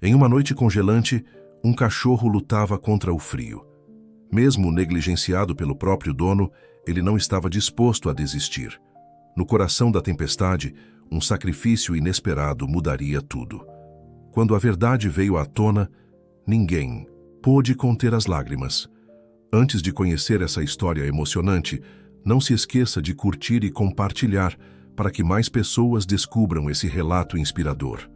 Em uma noite congelante, um cachorro lutava contra o frio. Mesmo negligenciado pelo próprio dono, ele não estava disposto a desistir. No coração da tempestade, um sacrifício inesperado mudaria tudo. Quando a verdade veio à tona, ninguém pôde conter as lágrimas. Antes de conhecer essa história emocionante, não se esqueça de curtir e compartilhar para que mais pessoas descubram esse relato inspirador.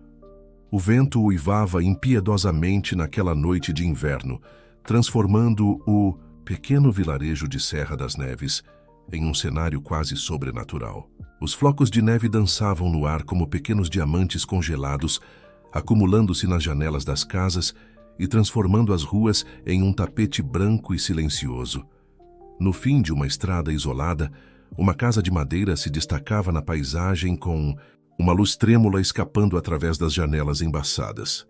O vento uivava impiedosamente naquela noite de inverno, transformando o pequeno vilarejo de Serra das Neves em um cenário quase sobrenatural. Os flocos de neve dançavam no ar como pequenos diamantes congelados, acumulando-se nas janelas das casas e transformando as ruas em um tapete branco e silencioso. No fim de uma estrada isolada, uma casa de madeira se destacava na paisagem com uma luz trêmula escapando através das janelas embaçadas.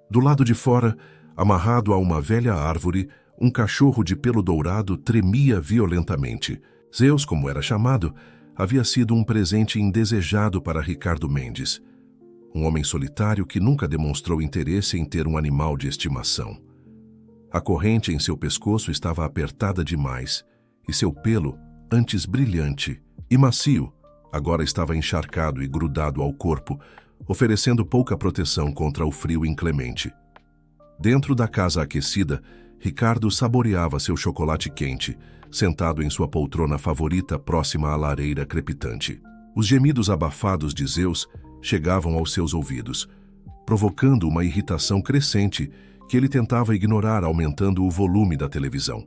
Do lado de fora, amarrado a uma velha árvore, um cachorro de pelo dourado tremia violentamente. Zeus, como era chamado, havia sido um presente indesejado para Ricardo Mendes, um homem solitário que nunca demonstrou interesse em ter um animal de estimação. A corrente em seu pescoço estava apertada demais, e seu pelo, antes brilhante e macio, agora estava encharcado e grudado ao corpo, oferecendo pouca proteção contra o frio inclemente. Dentro da casa aquecida, Ricardo saboreava seu chocolate quente, sentado em sua poltrona favorita próxima à lareira crepitante. Os gemidos abafados de Zeus chegavam aos seus ouvidos, provocando uma irritação crescente que ele tentava ignorar aumentando o volume da televisão.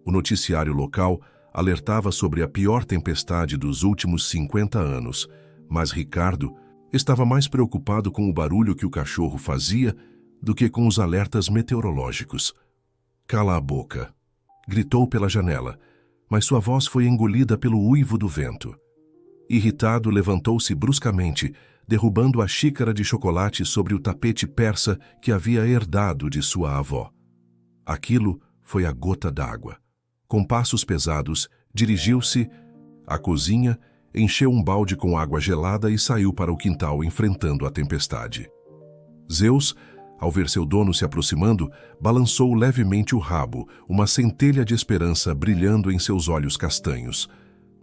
O noticiário local alertava sobre a pior tempestade dos últimos 50 anos, mas Ricardo estava mais preocupado com o barulho que o cachorro fazia do que com os alertas meteorológicos. "Cala a boca!" gritou pela janela, mas sua voz foi engolida pelo uivo do vento. Irritado, levantou-se bruscamente, derrubando a xícara de chocolate sobre o tapete persa que havia herdado de sua avó. Aquilo foi a gota d'água. Com passos pesados, dirigiu-se à cozinha, encheu um balde com água gelada e saiu para o quintal enfrentando a tempestade. Zeus, ao ver seu dono se aproximando, balançou levemente o rabo, uma centelha de esperança brilhando em seus olhos castanhos.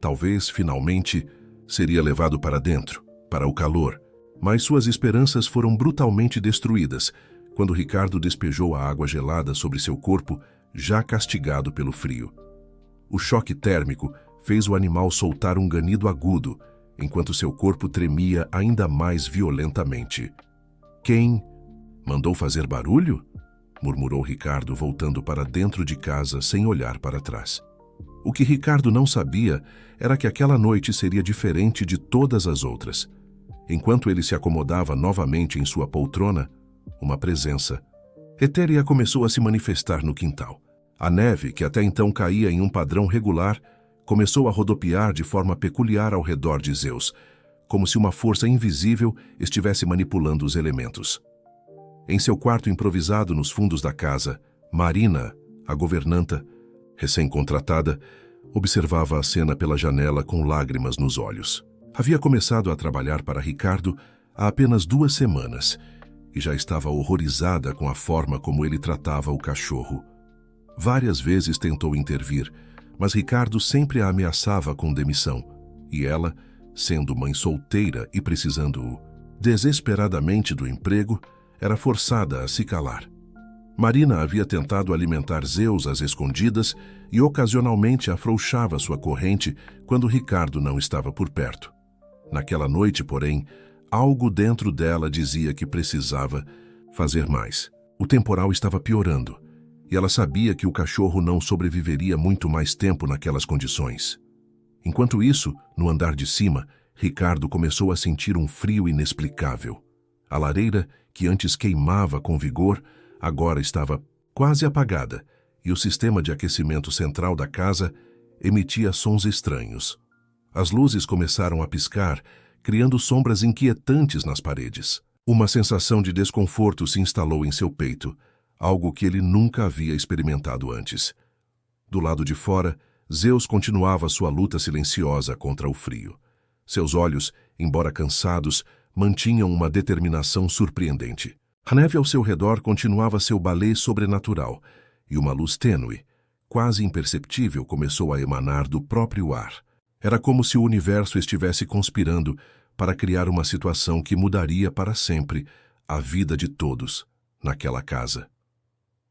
Talvez, finalmente, seria levado para dentro, para o calor, mas suas esperanças foram brutalmente destruídas quando Ricardo despejou a água gelada sobre seu corpo, já castigado pelo frio. O choque térmico fez o animal soltar um ganido agudo, enquanto seu corpo tremia ainda mais violentamente. "Quem mandou fazer barulho?" murmurou Ricardo, voltando para dentro de casa sem olhar para trás. O que Ricardo não sabia era que aquela noite seria diferente de todas as outras. Enquanto ele se acomodava novamente em sua poltrona, uma presença etérea começou a se manifestar no quintal. A neve, que até então caía em um padrão regular, começou a rodopiar de forma peculiar ao redor de Zeus, como se uma força invisível estivesse manipulando os elementos. Em seu quarto improvisado nos fundos da casa, Marina, a governanta, recém-contratada, observava a cena pela janela com lágrimas nos olhos. Havia começado a trabalhar para Ricardo há apenas 2 semanas e já estava horrorizada com a forma como ele tratava o cachorro. Várias vezes tentou intervir, mas Ricardo sempre a ameaçava com demissão, e ela, sendo mãe solteira e precisando desesperadamente do emprego, era forçada a se calar. Marina havia tentado alimentar Zeus às escondidas e ocasionalmente afrouxava sua corrente quando Ricardo não estava por perto. Naquela noite, porém, algo dentro dela dizia que precisava fazer mais. O temporal estava piorando, e ela sabia que o cachorro não sobreviveria muito mais tempo naquelas condições. Enquanto isso, no andar de cima, Ricardo começou a sentir um frio inexplicável. A lareira, que antes queimava com vigor, agora estava quase apagada, e o sistema de aquecimento central da casa emitia sons estranhos. As luzes começaram a piscar, criando sombras inquietantes nas paredes. Uma sensação de desconforto se instalou em seu peito, algo que ele nunca havia experimentado antes. Do lado de fora, Zeus continuava sua luta silenciosa contra o frio. Seus olhos, embora cansados, mantinham uma determinação surpreendente. A neve ao seu redor continuava seu balé sobrenatural, e uma luz tênue, quase imperceptível, começou a emanar do próprio ar. Era como se o universo estivesse conspirando para criar uma situação que mudaria para sempre a vida de todos naquela casa.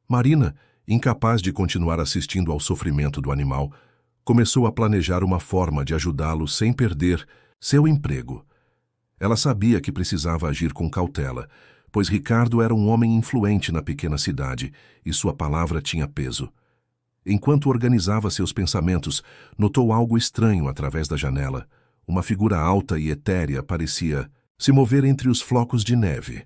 Marina, incapaz de continuar assistindo ao sofrimento do animal, começou a planejar uma forma de ajudá-lo sem perder seu emprego. Ela sabia que precisava agir com cautela, pois Ricardo era um homem influente na pequena cidade e sua palavra tinha peso. Enquanto organizava seus pensamentos, notou algo estranho através da janela. Uma figura alta e etérea parecia se mover entre os flocos de neve.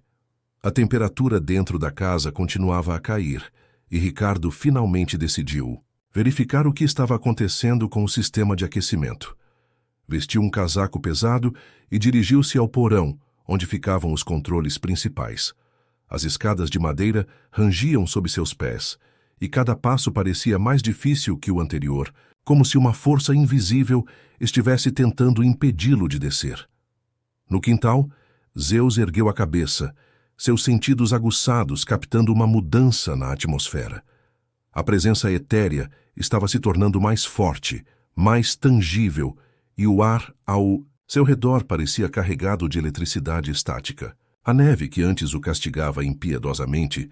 A temperatura dentro da casa continuava a cair, e Ricardo finalmente decidiu verificar o que estava acontecendo com o sistema de aquecimento. Vestiu um casaco pesado e dirigiu-se ao porão, onde ficavam os controles principais. As escadas de madeira rangiam sob seus pés, e cada passo parecia mais difícil que o anterior, como se uma força invisível estivesse tentando impedi-lo de descer. No quintal, Zeus ergueu a cabeça, seus sentidos aguçados captando uma mudança na atmosfera. A presença etérea estava se tornando mais forte, mais tangível, e o ar ao seu redor parecia carregado de eletricidade estática. A neve, que antes o castigava impiedosamente,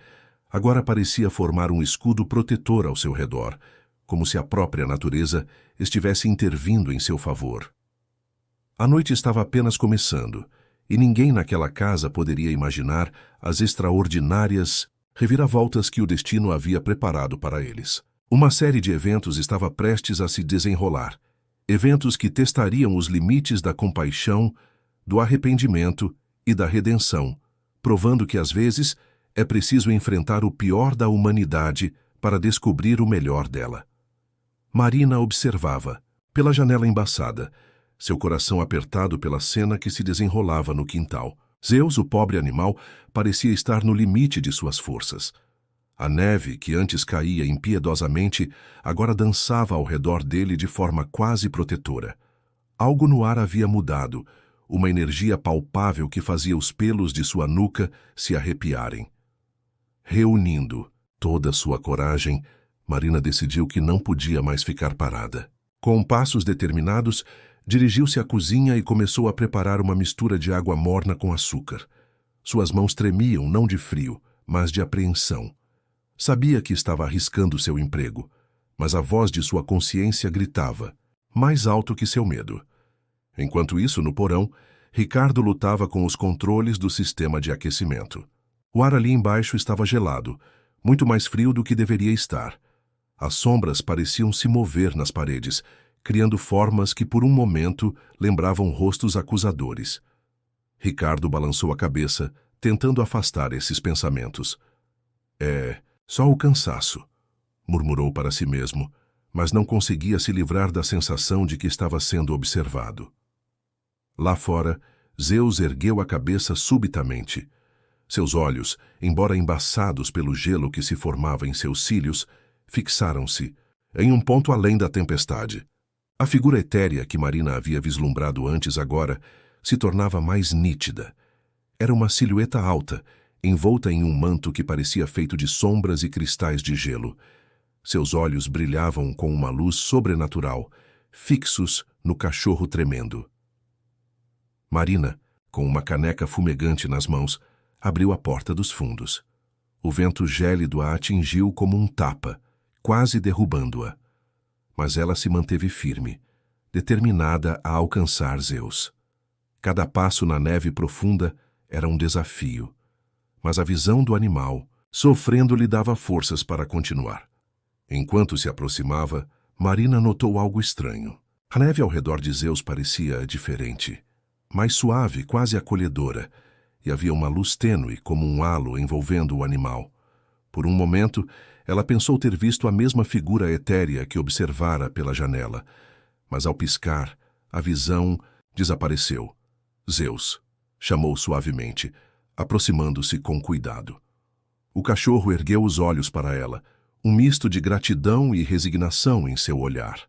agora parecia formar um escudo protetor ao seu redor, como se a própria natureza estivesse intervindo em seu favor. A noite estava apenas começando, e ninguém naquela casa poderia imaginar as extraordinárias reviravoltas que o destino havia preparado para eles. Uma série de eventos estava prestes a se desenrolar, eventos que testariam os limites da compaixão, do arrependimento e da redenção, provando que às vezes é preciso enfrentar o pior da humanidade para descobrir o melhor dela. Marina observava, pela janela embaçada, seu coração apertado pela cena que se desenrolava no quintal. Zeus, o pobre animal, parecia estar no limite de suas forças. A neve, que antes caía impiedosamente, agora dançava ao redor dele de forma quase protetora. Algo no ar havia mudado, uma energia palpável que fazia os pelos de sua nuca se arrepiarem. Reunindo toda sua coragem, Marina decidiu que não podia mais ficar parada. Com passos determinados, dirigiu-se à cozinha e começou a preparar uma mistura de água morna com açúcar. Suas mãos tremiam não de frio, mas de apreensão. Sabia que estava arriscando seu emprego, mas a voz de sua consciência gritava, mais alto que seu medo. Enquanto isso, no porão, Ricardo lutava com os controles do sistema de aquecimento. O ar ali embaixo estava gelado, muito mais frio do que deveria estar. As sombras pareciam se mover nas paredes, criando formas que por um momento lembravam rostos acusadores. Ricardo balançou a cabeça, tentando afastar esses pensamentos. É só o cansaço, murmurou para si mesmo, mas não conseguia se livrar da sensação de que estava sendo observado. Lá fora, Zeus ergueu a cabeça subitamente. Seus olhos, embora embaçados pelo gelo que se formava em seus cílios, fixaram-se em um ponto além da tempestade. A figura etérea que Marina havia vislumbrado antes agora se tornava mais nítida. Era uma silhueta alta, envolta em um manto que parecia feito de sombras e cristais de gelo. Seus olhos brilhavam com uma luz sobrenatural, fixos no cachorro tremendo. Marina, com uma caneca fumegante nas mãos, abriu a porta dos fundos. O vento gélido a atingiu como um tapa, quase derrubando-a. Mas ela se manteve firme, determinada a alcançar Zeus. Cada passo na neve profunda era um desafio, mas a visão do animal, sofrendo, lhe dava forças para continuar. Enquanto se aproximava, Marina notou algo estranho. A neve ao redor de Zeus parecia diferente, mais suave, quase acolhedora, e havia uma luz tênue como um halo envolvendo o animal. Por um momento, ela pensou ter visto a mesma figura etérea que observara pela janela, mas ao piscar, a visão desapareceu. Zeus, chamou suavemente, aproximando-se com cuidado. O cachorro ergueu os olhos para ela, um misto de gratidão e resignação em seu olhar.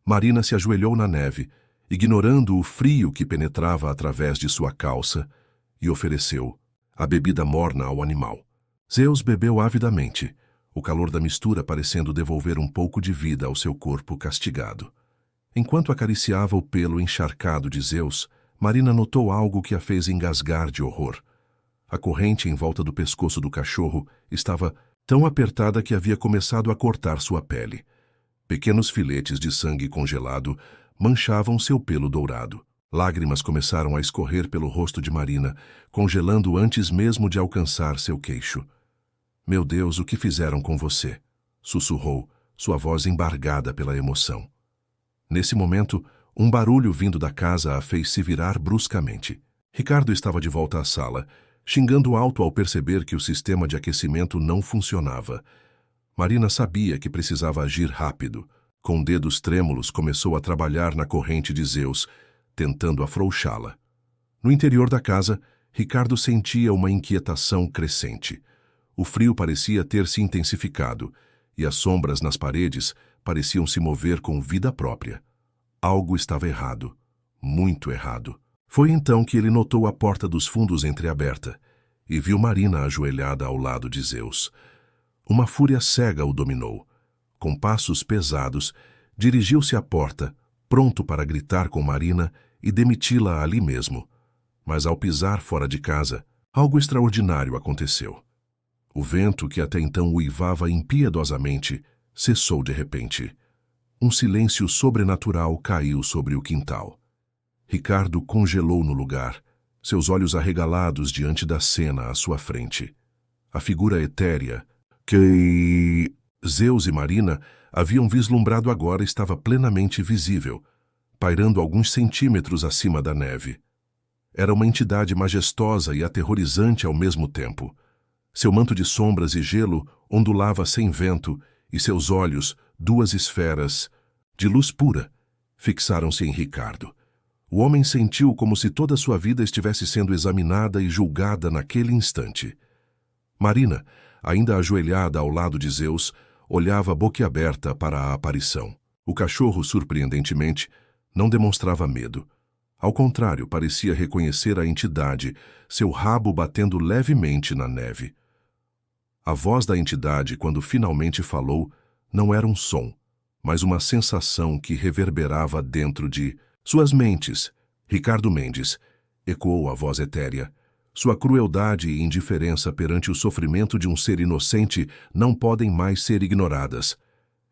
Marina se ajoelhou na neve, ignorando o frio que penetrava através de sua calça, e ofereceu a bebida morna ao animal. Zeus bebeu avidamente, o calor da mistura parecendo devolver um pouco de vida ao seu corpo castigado. Enquanto acariciava o pelo encharcado de Zeus, Marina notou algo que a fez engasgar de horror. A corrente em volta do pescoço do cachorro estava tão apertada que havia começado a cortar sua pele. Pequenos filetes de sangue congelado manchavam seu pelo dourado. Lágrimas começaram a escorrer pelo rosto de Marina, congelando antes mesmo de alcançar seu queixo. "Meu Deus, o que fizeram com você?" sussurrou, sua voz embargada pela emoção. Nesse momento, um barulho vindo da casa a fez se virar bruscamente. Ricardo estava de volta à sala, xingando alto ao perceber que o sistema de aquecimento não funcionava. Marina sabia que precisava agir rápido. Com dedos trêmulos, começou a trabalhar na corrente de Zeus, tentando afrouxá-la. No interior da casa, Ricardo sentia uma inquietação crescente. O frio parecia ter se intensificado, e as sombras nas paredes pareciam se mover com vida própria. Algo estava errado, muito errado. Foi então que ele notou a porta dos fundos entreaberta e viu Marina ajoelhada ao lado de Zeus. Uma fúria cega o dominou. Com passos pesados, dirigiu-se à porta, pronto para gritar com Marina e demiti-la ali mesmo. Mas ao pisar fora de casa, algo extraordinário aconteceu. O vento, que até então uivava impiedosamente, cessou de repente. Um silêncio sobrenatural caiu sobre o quintal. Ricardo congelou no lugar, seus olhos arregalados diante da cena à sua frente. A figura etérea que Zeus e Marina haviam vislumbrado agora estava plenamente visível, pairando alguns centímetros acima da neve. Era uma entidade majestosa e aterrorizante ao mesmo tempo. Seu manto de sombras e gelo ondulava sem vento, e seus olhos, duas esferas, de luz pura, fixaram-se em Ricardo. O homem sentiu como se toda sua vida estivesse sendo examinada e julgada naquele instante. Marina, ainda ajoelhada ao lado de Zeus, olhava boquiaberta para a aparição. O cachorro, surpreendentemente, não demonstrava medo. Ao contrário, parecia reconhecer a entidade, seu rabo batendo levemente na neve. A voz da entidade, quando finalmente falou, não era um som, mas uma sensação que reverberava dentro de suas mentes. "Ricardo Mendes", ecoou a voz etérea. "Sua crueldade e indiferença perante o sofrimento de um ser inocente não podem mais ser ignoradas.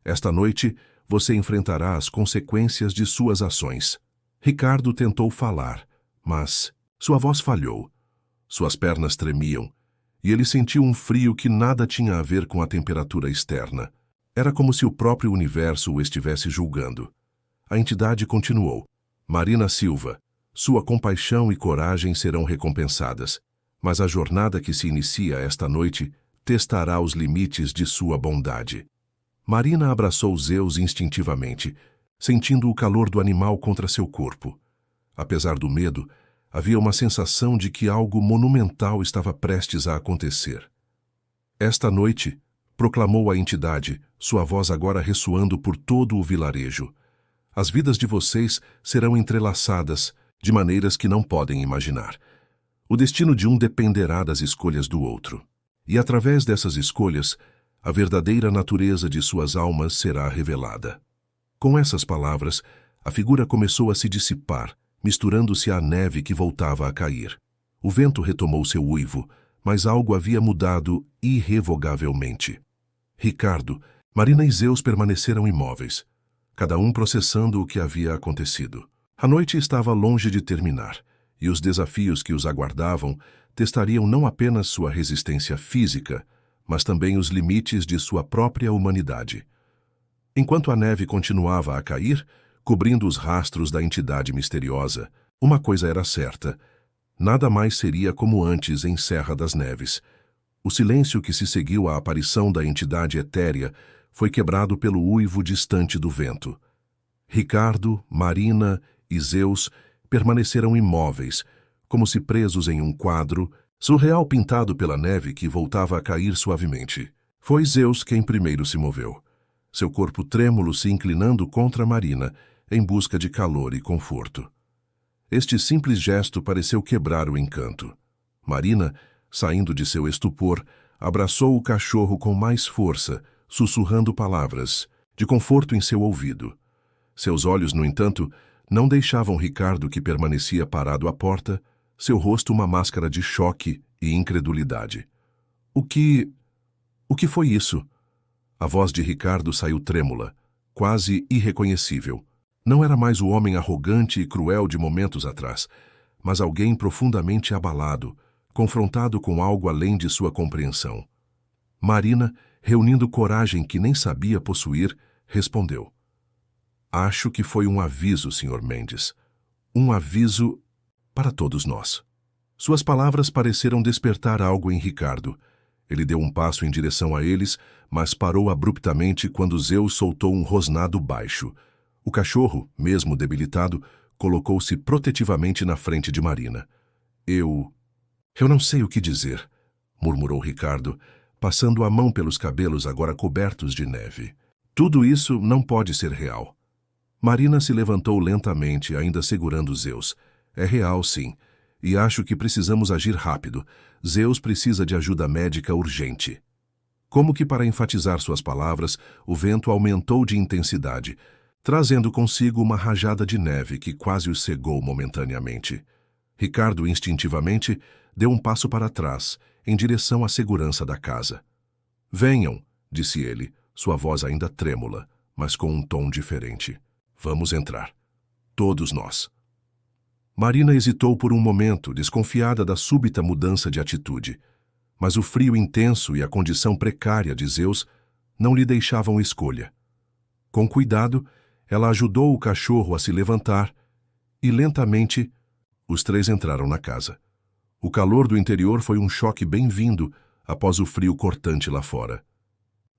Esta noite, você enfrentará as consequências de suas ações." Ricardo tentou falar, mas sua voz falhou. Suas pernas tremiam, e ele sentiu um frio que nada tinha a ver com a temperatura externa. Era como se o próprio universo o estivesse julgando. A entidade continuou. "Marina Silva, sua compaixão e coragem serão recompensadas, mas a jornada que se inicia esta noite testará os limites de sua bondade." Marina abraçou Zeus instintivamente, sentindo o calor do animal contra seu corpo. Apesar do medo, havia uma sensação de que algo monumental estava prestes a acontecer. "Esta noite", proclamou a entidade, sua voz agora ressoando por todo o vilarejo, "as vidas de vocês serão entrelaçadas de maneiras que não podem imaginar. O destino de um dependerá das escolhas do outro. E através dessas escolhas, a verdadeira natureza de suas almas será revelada." Com essas palavras, a figura começou a se dissipar, misturando-se à neve que voltava a cair. O vento retomou seu uivo, mas algo havia mudado irrevogavelmente. Ricardo, Marina e Zeus permaneceram imóveis, cada um processando o que havia acontecido. A noite estava longe de terminar, e os desafios que os aguardavam testariam não apenas sua resistência física, mas também os limites de sua própria humanidade. Enquanto a neve continuava a cair, cobrindo os rastros da entidade misteriosa, uma coisa era certa: nada mais seria como antes em Serra das Neves. O silêncio que se seguiu à aparição da entidade etérea foi quebrado pelo uivo distante do vento. Ricardo, Marina e Zeus permaneceram imóveis, como se presos em um quadro surreal pintado pela neve que voltava a cair suavemente. Foi Zeus quem primeiro se moveu, seu corpo trêmulo se inclinando contra Marina, em busca de calor e conforto. Este simples gesto pareceu quebrar o encanto. Marina, saindo de seu estupor, abraçou o cachorro com mais força, sussurrando palavras de conforto em seu ouvido. Seus olhos, no entanto, não deixavam Ricardo, que permanecia parado à porta, seu rosto uma máscara de choque e incredulidade. O que foi isso? A voz de Ricardo saiu trêmula, quase irreconhecível. Não era mais o homem arrogante e cruel de momentos atrás, mas alguém profundamente abalado, confrontado com algo além de sua compreensão. Marina, reunindo coragem que nem sabia possuir, respondeu: "Acho que foi um aviso, Sr. Mendes. Um aviso para todos nós." Suas palavras pareceram despertar algo em Ricardo. Ele deu um passo em direção a eles, mas parou abruptamente quando Zeus soltou um rosnado baixo. O cachorro, mesmo debilitado, colocou-se protetivamente na frente de Marina. Eu não sei o que dizer", murmurou Ricardo, passando a mão pelos cabelos agora cobertos de neve. "Tudo isso não pode ser real." Marina se levantou lentamente, ainda segurando Zeus. "É real, sim. E acho que precisamos agir rápido. Zeus precisa de ajuda médica urgente." Como que para enfatizar suas palavras, o vento aumentou de intensidade, trazendo consigo uma rajada de neve que quase o cegou momentaneamente. Ricardo, instintivamente, deu um passo para trás, em direção à segurança da casa. "Venham", disse ele, sua voz ainda trêmula, mas com um tom diferente. "Vamos entrar. Todos nós." Marina hesitou por um momento, desconfiada da súbita mudança de atitude. Mas o frio intenso e a condição precária de Zeus não lhe deixavam escolha. Com cuidado, ela ajudou o cachorro a se levantar e, lentamente, os três entraram na casa. O calor do interior foi um choque bem-vindo após o frio cortante lá fora.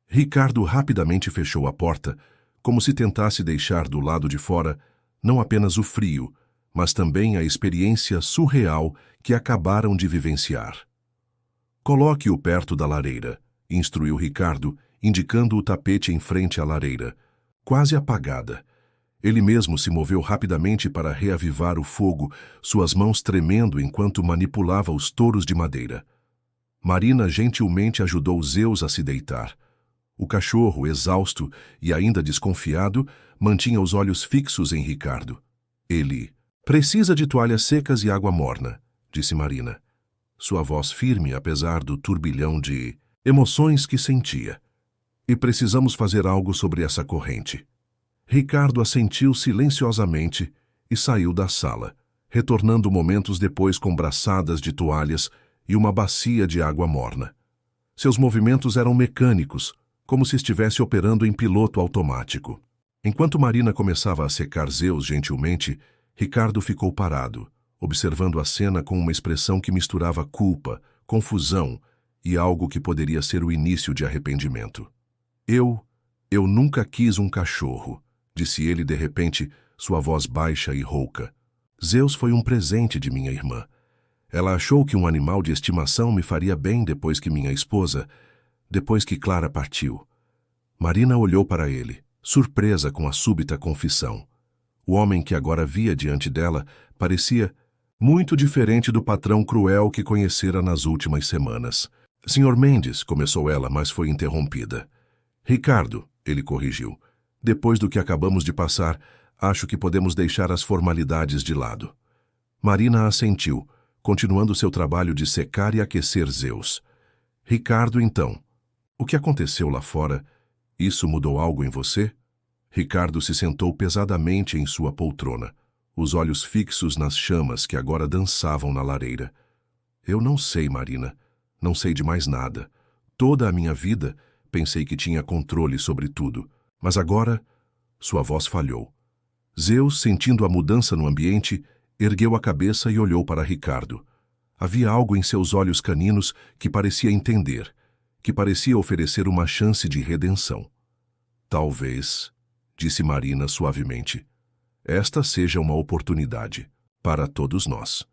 Ricardo rapidamente fechou a porta, como se tentasse deixar do lado de fora não apenas o frio, mas também a experiência surreal que acabaram de vivenciar. "Coloque-o perto da lareira", instruiu Ricardo, indicando o tapete em frente à lareira, quase apagada. Ele mesmo se moveu rapidamente para reavivar o fogo, suas mãos tremendo enquanto manipulava os touros de madeira. Marina gentilmente ajudou Zeus a se deitar. O cachorro, exausto e ainda desconfiado, mantinha os olhos fixos em Ricardo. Ele: "Precisa de toalhas secas e água morna", disse Marina. Sua voz firme apesar do turbilhão de emoções que sentia. "E precisamos fazer algo sobre essa corrente." Ricardo assentiu silenciosamente e saiu da sala, retornando momentos depois com braçadas de toalhas e uma bacia de água morna. Seus movimentos eram mecânicos, como se estivesse operando em piloto automático. Enquanto Marina começava a secar Zeus gentilmente, Ricardo ficou parado, observando a cena com uma expressão que misturava culpa, confusão e algo que poderia ser o início de arrependimento. Eu nunca quis um cachorro", disse ele de repente, sua voz baixa e rouca. "Zeus foi um presente de minha irmã. Ela achou que um animal de estimação me faria bem depois que Clara partiu." Marina olhou para ele, surpresa com a súbita confissão. O homem que agora via diante dela parecia muito diferente do patrão cruel que conhecera nas últimas semanas. "Sr. Mendes", começou ela, mas foi interrompida. "Ricardo", ele corrigiu, "depois do que acabamos de passar, acho que podemos deixar as formalidades de lado." Marina assentiu, continuando seu trabalho de secar e aquecer Zeus. "Ricardo, então, o que aconteceu lá fora? Isso mudou algo em você?" Ricardo se sentou pesadamente em sua poltrona, os olhos fixos nas chamas que agora dançavam na lareira. "Eu não sei, Marina. Não sei de mais nada. Toda a minha vida pensei que tinha controle sobre tudo. Mas agora..." Sua voz falhou. Zeus, sentindo a mudança no ambiente, ergueu a cabeça e olhou para Ricardo. Havia algo em seus olhos caninos que parecia entender, que parecia oferecer uma chance de redenção. "Talvez", disse Marina suavemente, "esta seja uma oportunidade para todos nós."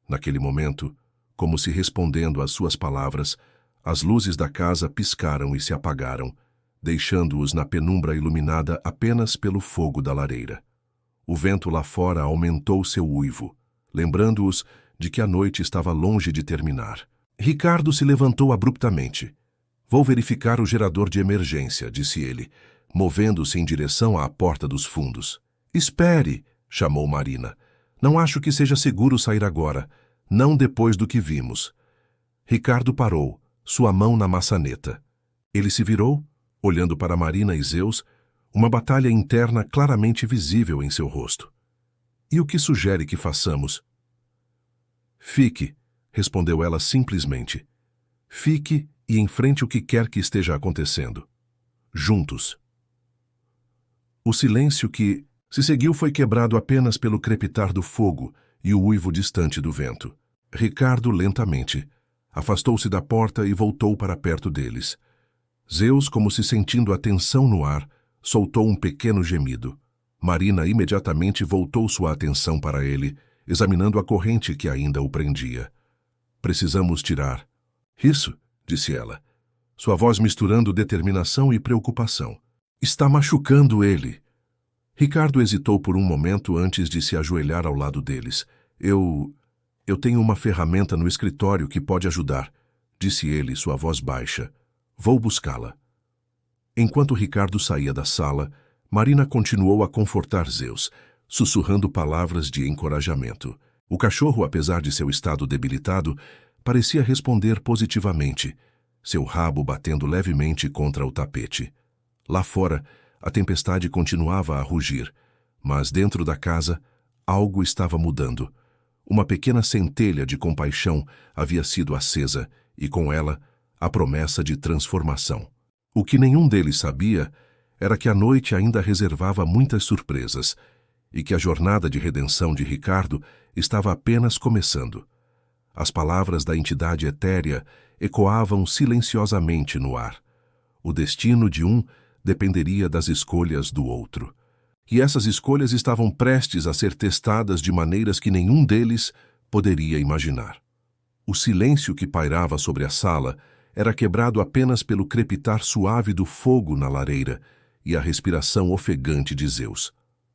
Naquele momento, como se respondendo às suas palavras, as luzes da casa piscaram e se apagaram, deixando-os na penumbra iluminada apenas pelo fogo da lareira. O vento lá fora aumentou seu uivo, lembrando-os de que a noite estava longe de terminar. Ricardo se levantou abruptamente. Vou verificar o gerador de emergência, disse ele, movendo-se em direção à porta dos fundos. Espere, chamou Marina. Não acho que seja seguro sair agora, não depois do que vimos. Ricardo parou, sua mão na maçaneta. Ele se virou, olhando para Marina e Zeus, uma batalha interna claramente visível em seu rosto. E o que sugere que façamos? Fique, respondeu ela simplesmente. Fique e enfrente o que quer que esteja acontecendo. Juntos. O silêncio que se seguiu foi quebrado apenas pelo crepitar do fogo e o uivo distante do vento. Ricardo, lentamente, afastou-se da porta e voltou para perto deles. Zeus, como se sentindo a tensão no ar, soltou um pequeno gemido. Marina imediatamente voltou sua atenção para ele, examinando a corrente que ainda o prendia. Precisamos tirar. Isso, disse ela, sua voz misturando determinação e preocupação. Está machucando ele. Ricardo hesitou por um momento antes de se ajoelhar ao lado deles. Eu tenho uma ferramenta no escritório que pode ajudar, disse ele, sua voz baixa. Vou buscá-la. Enquanto Ricardo saía da sala, Marina continuou a confortar Zeus, sussurrando palavras de encorajamento. O cachorro, apesar de seu estado debilitado, parecia responder positivamente, seu rabo batendo levemente contra o tapete. Lá fora, a tempestade continuava a rugir, mas dentro da casa, algo estava mudando. Uma pequena centelha de compaixão havia sido acesa e, com ela, a promessa de transformação. O que nenhum deles sabia era que a noite ainda reservava muitas surpresas e que a jornada de redenção de Ricardo estava apenas começando. As palavras da entidade etérea ecoavam silenciosamente no ar. O destino de um dependeria das escolhas do outro. E essas escolhas estavam prestes a ser testadas de maneiras que nenhum deles poderia imaginar. O silêncio que pairava sobre a sala era quebrado apenas pelo crepitar suave do fogo na lareira e a respiração ofegante de Zeus.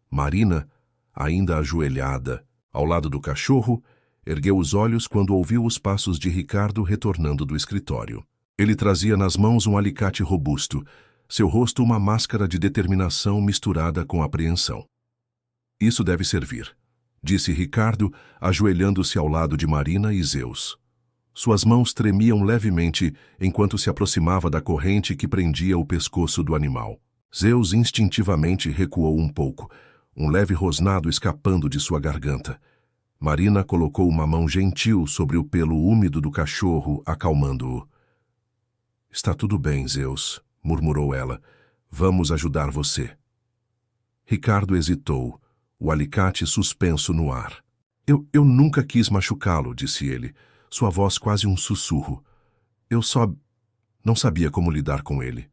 Marina, ainda ajoelhada, ao lado do cachorro, ergueu os olhos quando ouviu os passos de Ricardo retornando do escritório. Ele trazia nas mãos um alicate robusto, seu rosto uma máscara de determinação misturada com apreensão. Isso deve servir, disse Ricardo, ajoelhando-se ao lado de Marina e Zeus. Suas mãos tremiam levemente enquanto se aproximava da corrente que prendia o pescoço do animal. Zeus instintivamente recuou um pouco, um leve rosnado escapando de sua garganta. Marina colocou uma mão gentil sobre o pelo úmido do cachorro, acalmando-o. Está tudo bem, Zeus, murmurou ela. Vamos ajudar você. Ricardo hesitou, o alicate suspenso no ar. Eu nunca quis machucá-lo, disse ele, sua voz quase um sussurro. Eu só não sabia como lidar com ele.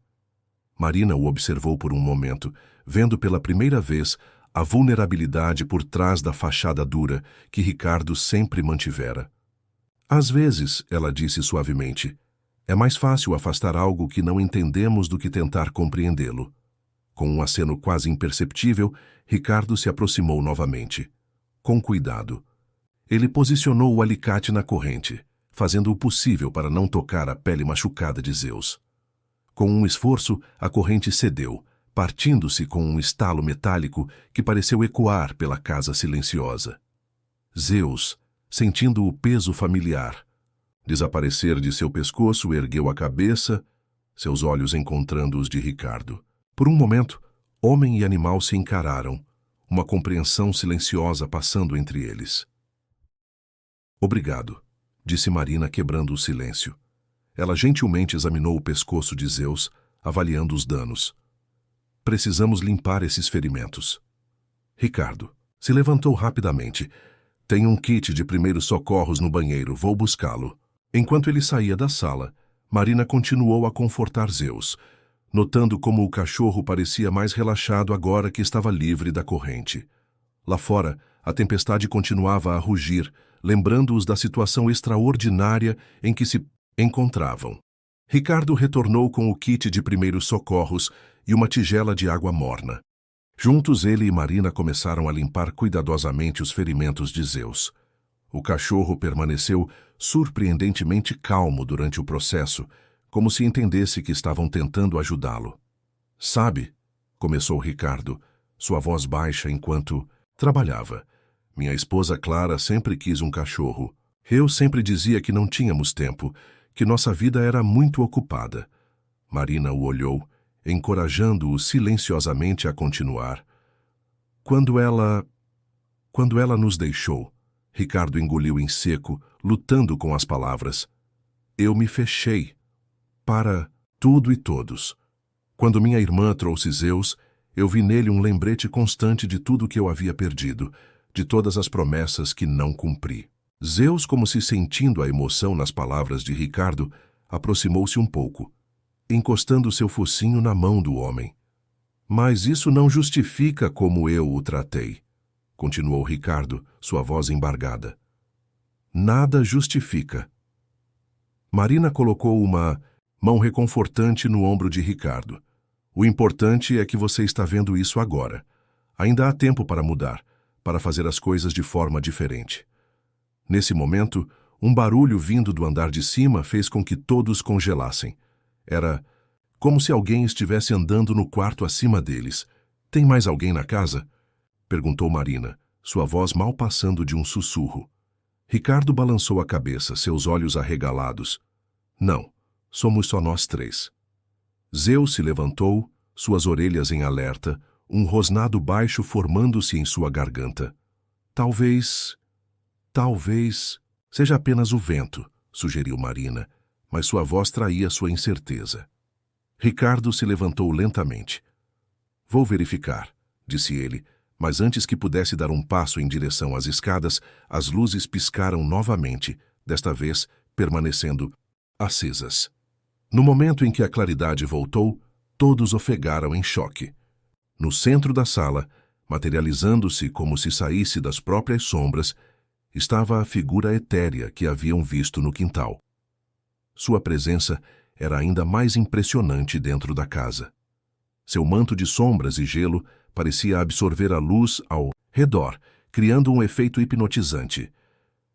Marina o observou por um momento, vendo pela primeira vez a vulnerabilidade por trás da fachada dura que Ricardo sempre mantivera. Às vezes, ela disse suavemente, é mais fácil afastar algo que não entendemos do que tentar compreendê-lo. Com um aceno quase imperceptível, Ricardo se aproximou novamente. Com cuidado. Ele posicionou o alicate na corrente, fazendo o possível para não tocar a pele machucada de Zeus. Com um esforço, a corrente cedeu, partindo-se com um estalo metálico que pareceu ecoar pela casa silenciosa. Zeus, sentindo o peso familiar, desaparecer de seu pescoço, ergueu a cabeça, seus olhos encontrando os de Ricardo. Por um momento, homem e animal se encararam, uma compreensão silenciosa passando entre eles. Obrigado, disse Marina quebrando o silêncio. Ela gentilmente examinou o pescoço de Zeus, avaliando os danos. Precisamos limpar esses ferimentos. Ricardo se levantou rapidamente. Tenho um kit de primeiros socorros no banheiro, vou buscá-lo. Enquanto ele saía da sala, Marina continuou a confortar Zeus, notando como o cachorro parecia mais relaxado agora que estava livre da corrente. Lá fora, a tempestade continuava a rugir, lembrando-os da situação extraordinária em que se encontravam. Ricardo retornou com o kit de primeiros socorros e uma tigela de água morna. Juntos ele e Marina começaram a limpar cuidadosamente os ferimentos de Zeus. O cachorro permaneceu surpreendentemente calmo durante o processo, como se entendesse que estavam tentando ajudá-lo. Sabe, começou Ricardo, sua voz baixa enquanto trabalhava. Minha esposa Clara sempre quis um cachorro. Eu sempre dizia que não tínhamos tempo, que nossa vida era muito ocupada. Marina o olhou, encorajando-o silenciosamente a continuar. Quando ela nos deixou, Ricardo engoliu em seco, lutando com as palavras. Eu me fechei para tudo e todos. Quando minha irmã trouxe Zeus, eu vi nele um lembrete constante de tudo que eu havia perdido, de todas as promessas que não cumpri. Zeus, como se sentindo a emoção nas palavras de Ricardo, aproximou-se um pouco, encostando seu focinho na mão do homem. Mas isso não justifica como eu o tratei, continuou Ricardo, sua voz embargada. Nada justifica. Marina colocou uma mão reconfortante no ombro de Ricardo. O importante é que você está vendo isso agora. Ainda há tempo para mudar, para fazer as coisas de forma diferente. Nesse momento, um barulho vindo do andar de cima fez com que todos congelassem. Era como se alguém estivesse andando no quarto acima deles. Tem mais alguém na casa? Perguntou Marina, sua voz mal passando de um sussurro. Ricardo balançou a cabeça, seus olhos arregalados. Não, somos só nós três. Zeus se levantou, suas orelhas em alerta, um rosnado baixo formando-se em sua garganta. Talvez seja apenas o vento, sugeriu Marina, mas sua voz traía sua incerteza. Ricardo se levantou lentamente. Vou verificar, disse ele, mas antes que pudesse dar um passo em direção às escadas, as luzes piscaram novamente, desta vez permanecendo acesas. No momento em que a claridade voltou, todos ofegaram em choque. No centro da sala, materializando-se como se saísse das próprias sombras, estava a figura etérea que haviam visto no quintal. Sua presença era ainda mais impressionante dentro da casa. Seu manto de sombras e gelo parecia absorver a luz ao redor, criando um efeito hipnotizante.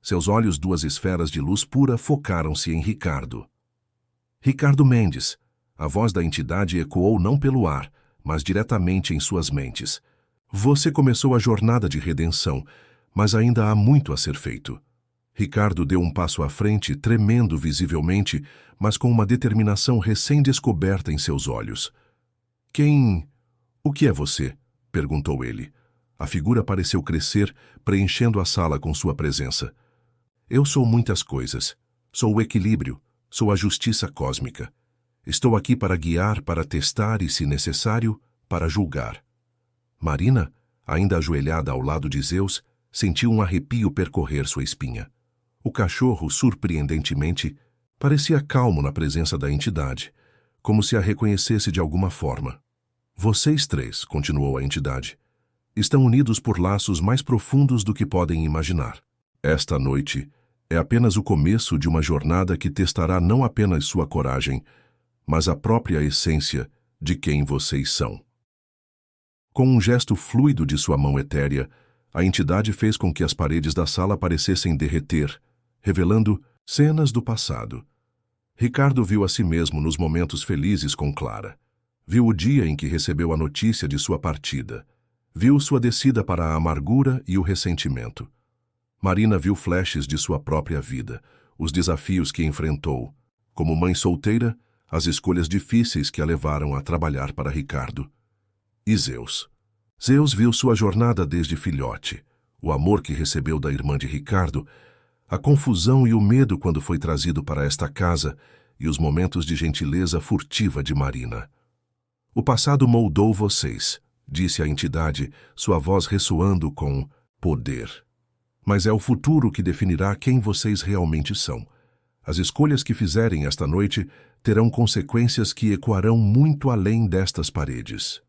Seus olhos, duas esferas de luz pura, focaram-se em Ricardo. Ricardo Mendes. A voz da entidade ecoou não pelo ar, mas diretamente em suas mentes. Você começou a jornada de redenção, mas ainda há muito a ser feito. Ricardo deu um passo à frente, tremendo visivelmente, mas com uma determinação recém-descoberta em seus olhos. O que é você? Perguntou ele. A figura pareceu crescer, preenchendo a sala com sua presença. Eu sou muitas coisas. Sou o equilíbrio, sou a justiça cósmica. Estou aqui para guiar, para testar e, se necessário, para julgar. Marina, ainda ajoelhada ao lado de Zeus, sentiu um arrepio percorrer sua espinha. O cachorro, surpreendentemente, parecia calmo na presença da entidade, como se a reconhecesse de alguma forma. Vocês três, continuou a entidade, estão unidos por laços mais profundos do que podem imaginar. Esta noite é apenas o começo de uma jornada que testará não apenas sua coragem, mas a própria essência de quem vocês são. Com um gesto fluido de sua mão etérea, a entidade fez com que as paredes da sala parecessem derreter, revelando cenas do passado. Ricardo viu a si mesmo nos momentos felizes com Clara. Viu o dia em que recebeu a notícia de sua partida. Viu sua descida para a amargura e o ressentimento. Marina viu flashes de sua própria vida, os desafios que enfrentou. Como mãe solteira, as escolhas difíceis que a levaram a trabalhar para Ricardo. E Zeus. Zeus viu sua jornada desde filhote, o amor que recebeu da irmã de Ricardo, a confusão e o medo quando foi trazido para esta casa e os momentos de gentileza furtiva de Marina. O passado moldou vocês, disse a entidade, sua voz ressoando com poder. Mas é o futuro que definirá quem vocês realmente são. As escolhas que fizerem esta noite terão consequências que ecoarão muito além destas paredes.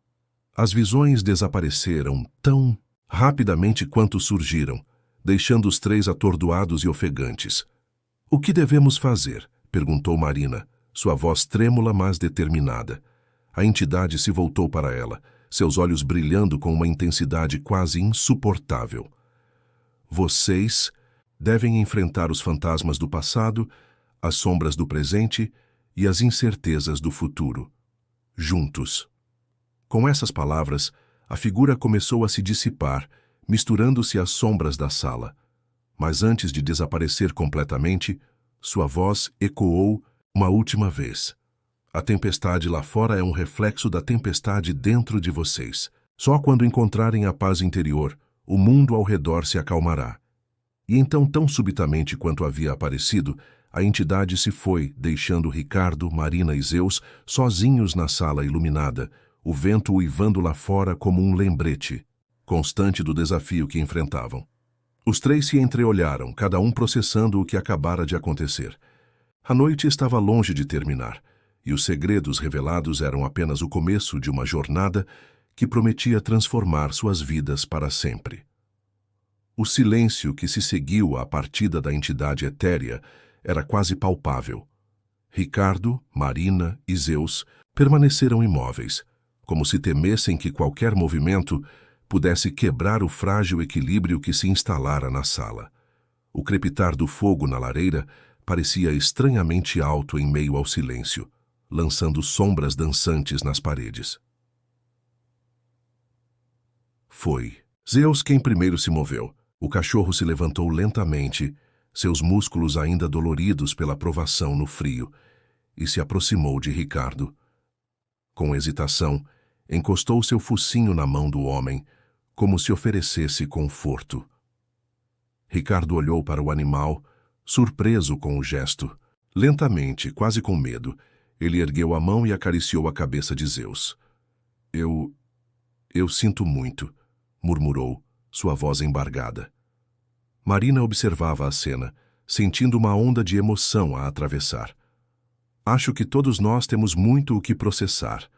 As visões desapareceram tão rapidamente quanto surgiram, deixando os três atordoados e ofegantes. O que devemos fazer? Perguntou Marina, sua voz trêmula mas determinada. A entidade se voltou para ela, seus olhos brilhando com uma intensidade quase insuportável. Vocês Devem enfrentar os fantasmas do passado, as sombras do presente e as incertezas do futuro, juntos. Com essas palavras, a figura começou a se dissipar, misturando-se às sombras da sala. Mas antes de desaparecer completamente, sua voz ecoou uma última vez. A tempestade lá fora é um reflexo da tempestade dentro de vocês. Só quando encontrarem a paz interior, o mundo ao redor se acalmará. E então, tão subitamente quanto havia aparecido, a entidade se foi, deixando Ricardo, Marina e Zeus sozinhos na sala iluminada, o vento uivando lá fora como um lembrete constante do desafio que enfrentavam. Os três se entreolharam, cada um processando o que acabara de acontecer. A noite estava longe de terminar, e os segredos revelados eram apenas o começo de uma jornada que prometia transformar suas vidas para sempre. O silêncio que se seguiu à partida da entidade etérea era quase palpável. Ricardo, Marina e Zeus permaneceram imóveis, como se temessem que qualquer movimento pudesse quebrar o frágil equilíbrio que se instalara na sala. O crepitar do fogo na lareira parecia estranhamente alto em meio ao silêncio, lançando sombras dançantes nas paredes. Foi Zeus quem primeiro se moveu. O cachorro se levantou lentamente, seus músculos ainda doloridos pela provação no frio, e se aproximou de Ricardo. Com hesitação, encostou seu focinho na mão do homem, como se oferecesse conforto. Ricardo olhou para o animal, surpreso com o gesto. Lentamente, quase com medo, ele ergueu a mão e acariciou a cabeça de Zeus. Eu sinto muito, murmurou, sua voz embargada. Marina observava a cena, sentindo uma onda de emoção a atravessar. Acho que todos nós temos muito o que processar,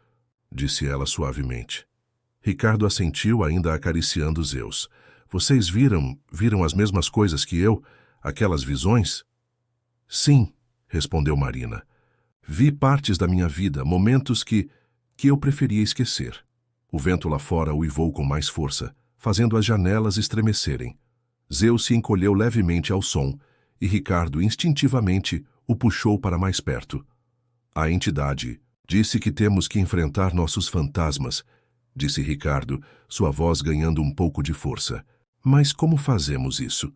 disse ela suavemente. Ricardo assentiu, ainda acariciando Zeus. Vocês viram as mesmas coisas que eu? Aquelas visões? Sim, respondeu Marina. Vi partes da minha vida, momentos que eu preferia esquecer. O vento lá fora uivou com mais força, fazendo as janelas estremecerem. Zeus se encolheu levemente ao som, e Ricardo instintivamente o puxou para mais perto. A entidade disse que temos que enfrentar nossos fantasmas, disse Ricardo, sua voz ganhando um pouco de força. Mas como fazemos isso?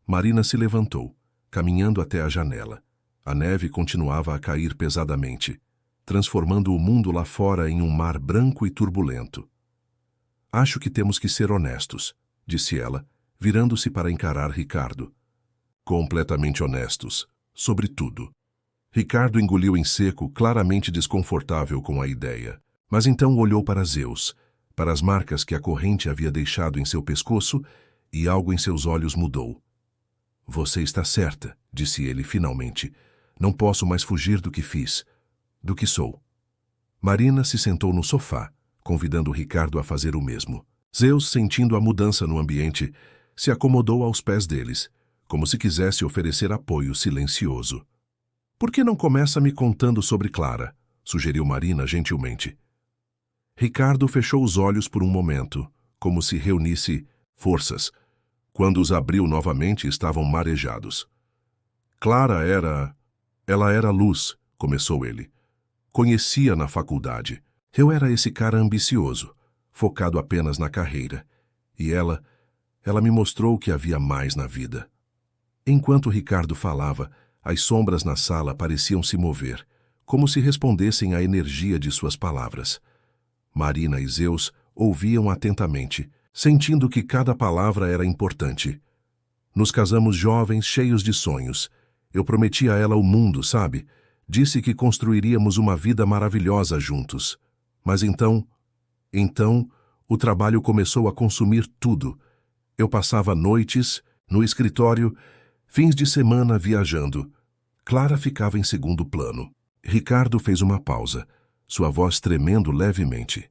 Marina se levantou, caminhando até a janela. A neve continuava a cair pesadamente, transformando o mundo lá fora em um mar branco e turbulento. Acho que temos que ser honestos, disse ela, virando-se para encarar Ricardo. Completamente honestos, sobre tudo. Ricardo engoliu em seco, claramente desconfortável com a ideia. Mas então olhou para Zeus, para as marcas que a corrente havia deixado em seu pescoço, e algo em seus olhos mudou. Você está certa, disse ele finalmente. Não posso mais fugir do que fiz, do que sou. Marina se sentou no sofá, convidando Ricardo a fazer o mesmo. Zeus, sentindo a mudança no ambiente, se acomodou aos pés deles, como se quisesse oferecer apoio silencioso. Por que não começa me contando sobre Clara? Sugeriu Marina gentilmente. Ricardo fechou os olhos por um momento, como se reunisse forças. Quando os abriu novamente, estavam marejados. Clara ela era luz, começou ele. Conhecia na faculdade. Eu era esse cara ambicioso, focado apenas na carreira. E ela me mostrou que havia mais na vida. Enquanto Ricardo falava, as sombras na sala pareciam se mover, como se respondessem à energia de suas palavras. Marina e Zeus ouviam atentamente, sentindo que cada palavra era importante. Nos casamos jovens, cheios de sonhos. Eu prometi a ela o mundo, sabe? Disse que construiríamos uma vida maravilhosa juntos. Mas então, o trabalho começou a consumir tudo. Eu passava noites, no escritório, fins de semana viajando. Clara ficava em segundo plano. Ricardo fez uma pausa, sua voz tremendo levemente.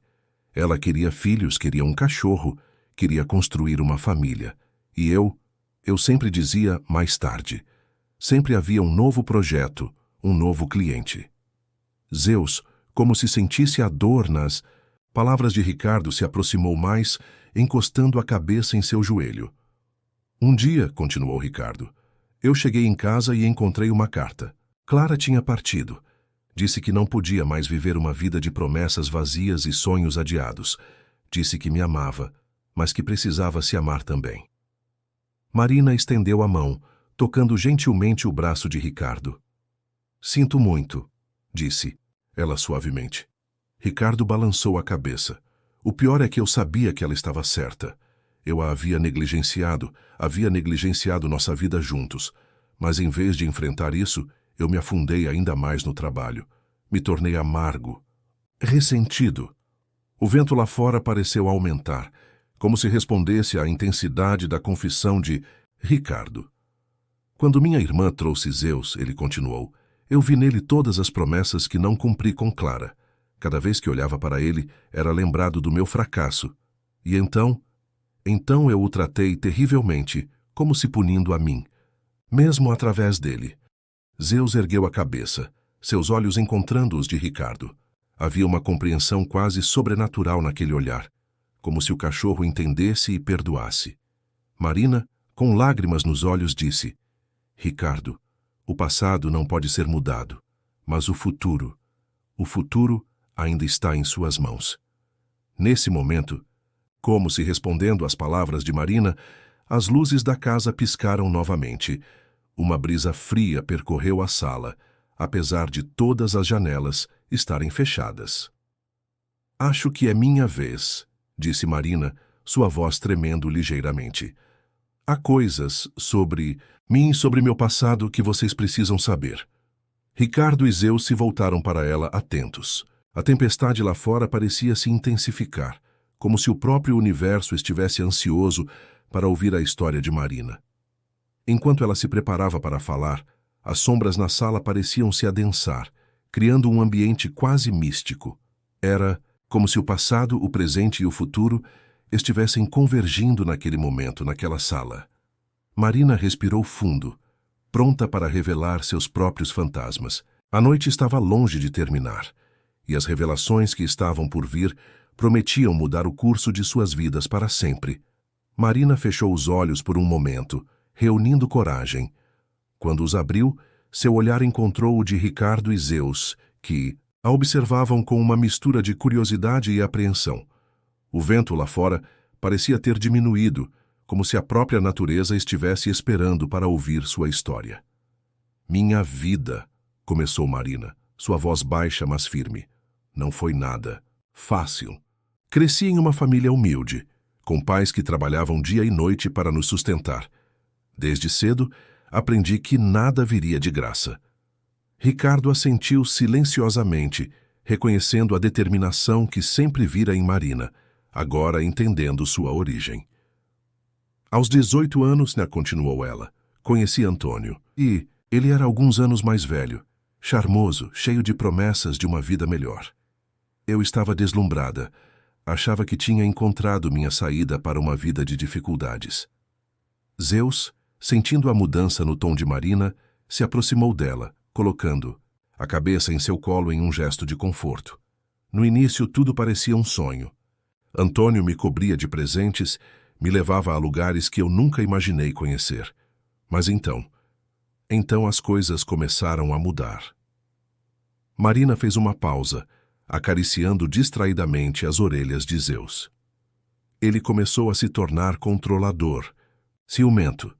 Ela queria filhos, queria um cachorro, queria construir uma família. E eu sempre dizia mais tarde. Sempre havia um novo projeto, um novo cliente. Zeus, como se sentisse a dor nas palavras de Ricardo, se aproximou mais, encostando a cabeça em seu joelho. Um dia, continuou Ricardo, eu cheguei em casa e encontrei uma carta. Clara tinha partido. Disse que não podia mais viver uma vida de promessas vazias e sonhos adiados. Disse que me amava, mas que precisava se amar também. Marina estendeu a mão, tocando gentilmente o braço de Ricardo. Sinto muito, disse ela suavemente. Ricardo balançou a cabeça. O pior é que eu sabia que ela estava certa. Eu a havia negligenciado nossa vida juntos. Mas em vez de enfrentar isso, eu me afundei ainda mais no trabalho. Me tornei amargo, ressentido. O vento lá fora pareceu aumentar, como se respondesse à intensidade da confissão de Ricardo. Quando minha irmã trouxe Zeus, ele continuou, eu vi nele todas as promessas que não cumpri com Clara. Cada vez que olhava para ele, era lembrado do meu fracasso. E então eu o tratei terrivelmente, como se punindo a mim, mesmo através dele. Zeus ergueu a cabeça, seus olhos encontrando os de Ricardo. Havia uma compreensão quase sobrenatural naquele olhar, como se o cachorro entendesse e perdoasse. Marina, com lágrimas nos olhos, disse, Ricardo, o passado não pode ser mudado, mas o futuro ainda está em suas mãos. Nesse momento, como se respondendo às palavras de Marina, as luzes da casa piscaram novamente. Uma brisa fria percorreu a sala, apesar de todas as janelas estarem fechadas. Acho que é minha vez, disse Marina, sua voz tremendo ligeiramente. Há coisas sobre mim e sobre meu passado que vocês precisam saber. Ricardo e Zeus se voltaram para ela atentos. A tempestade lá fora parecia se intensificar, como se o próprio universo estivesse ansioso para ouvir a história de Marina. Enquanto ela se preparava para falar, as sombras na sala pareciam se adensar, criando um ambiente quase místico. Era como se o passado, o presente e o futuro estivessem convergindo naquele momento, naquela sala. Marina respirou fundo, pronta para revelar seus próprios fantasmas. A noite estava longe de terminar, e as revelações que estavam por vir prometiam mudar o curso de suas vidas para sempre. Marina fechou os olhos por um momento, reunindo coragem. Quando os abriu, seu olhar encontrou o de Ricardo e Zeus, que a observavam com uma mistura de curiosidade e apreensão. O vento lá fora parecia ter diminuído, como se a própria natureza estivesse esperando para ouvir sua história. Minha vida, começou Marina, sua voz baixa mas firme. Não foi nada fácil. Cresci em uma família humilde, com pais que trabalhavam dia e noite para nos sustentar. Desde cedo, aprendi que nada viria de graça. Ricardo assentiu silenciosamente, reconhecendo a determinação que sempre vira em Marina, agora entendendo sua origem. Aos 18 anos, continuou ela, conheci Antônio, e ele era alguns anos mais velho, charmoso, cheio de promessas de uma vida melhor. Eu estava deslumbrada, achava que tinha encontrado minha saída para uma vida de dificuldades. Zeus, sentindo a mudança no tom de Marina, se aproximou dela, colocando a cabeça em seu colo em um gesto de conforto. No início, tudo parecia um sonho. Antônio me cobria de presentes, me levava a lugares que eu nunca imaginei conhecer. Mas então as coisas começaram a mudar. Marina fez uma pausa, acariciando distraidamente as orelhas de Zeus. Ele começou a se tornar controlador, ciumento.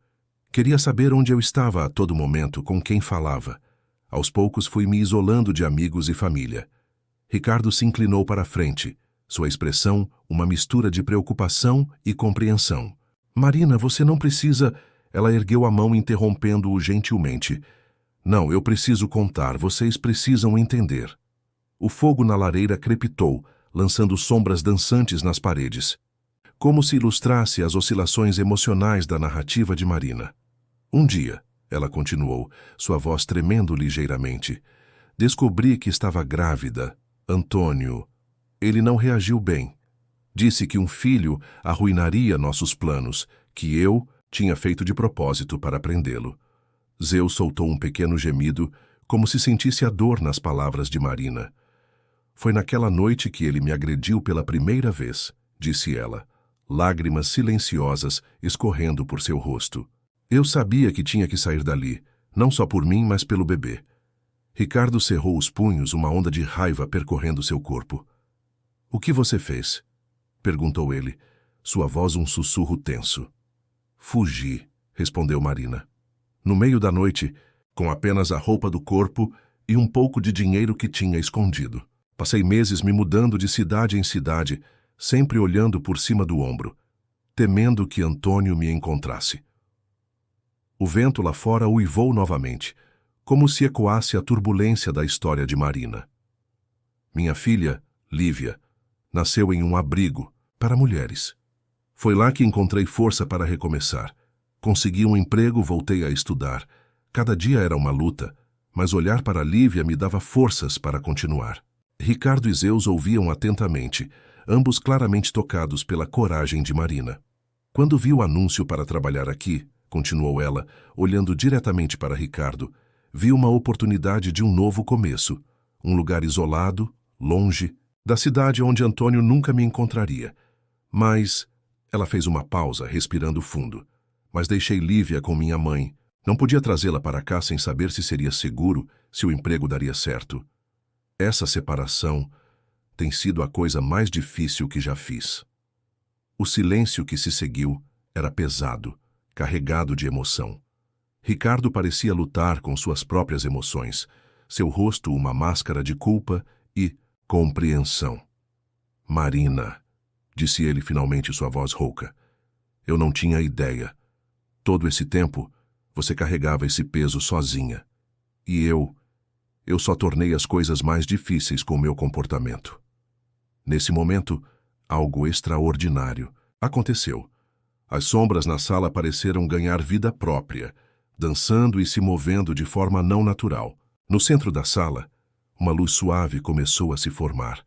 Queria saber onde eu estava a todo momento, com quem falava. Aos poucos fui me isolando de amigos e família. Ricardo se inclinou para a frente, sua expressão uma mistura de preocupação e compreensão. Marina, você não precisa... Ela ergueu a mão interrompendo-o gentilmente. Não, eu preciso contar, vocês precisam entender. O fogo na lareira crepitou, lançando sombras dançantes nas paredes, como se ilustrasse as oscilações emocionais da narrativa de Marina. Um dia, ela continuou, sua voz tremendo ligeiramente, descobri que estava grávida. Antônio, ele não reagiu bem. Disse que um filho arruinaria nossos planos, que eu tinha feito de propósito para prendê-lo. Zeus soltou um pequeno gemido, como se sentisse a dor nas palavras de Marina. Foi naquela noite que ele me agrediu pela primeira vez, disse ela. lágrimas silenciosas escorrendo por seu rosto. Eu sabia que tinha que sair dali, não só por mim, mas pelo bebê. Ricardo cerrou os punhos, uma onda de raiva percorrendo seu corpo. O que você fez? Perguntou ele, sua voz um sussurro tenso. Fugi, respondeu Marina. No meio da noite, com apenas a roupa do corpo e um pouco de dinheiro que tinha escondido. Passei meses me mudando de cidade em cidade, sempre olhando por cima do ombro, temendo que Antônio me encontrasse. O vento lá fora uivou novamente, como se ecoasse a turbulência da história de Marina. Minha filha, Lívia, nasceu em um abrigo para mulheres. Foi lá que encontrei força para recomeçar. Consegui um emprego, voltei a estudar. Cada dia era uma luta, mas olhar para Lívia me dava forças para continuar. Ricardo e Zeus ouviam atentamente, ambos claramente tocados pela coragem de Marina. Quando vi o anúncio para trabalhar aqui, continuou ela, olhando diretamente para Ricardo, vi uma oportunidade de um novo começo, um lugar isolado, longe, da cidade onde Antônio nunca me encontraria. Mas... Ela fez uma pausa, respirando fundo. Mas deixei Lívia com minha mãe. Não podia trazê-la para cá sem saber se seria seguro, se o emprego daria certo. Essa separação tem sido a coisa mais difícil que já fiz. O silêncio que se seguiu era pesado, carregado de emoção. Ricardo parecia lutar com suas próprias emoções, seu rosto uma máscara de culpa e compreensão. Marina, disse ele finalmente, sua voz rouca. Eu não tinha ideia. Todo esse tempo, você carregava esse peso sozinha. E eu só tornei as coisas mais difíceis com meu comportamento. Nesse momento, algo extraordinário aconteceu. As sombras na sala pareceram ganhar vida própria, dançando e se movendo de forma não natural. No centro da sala, uma luz suave começou a se formar,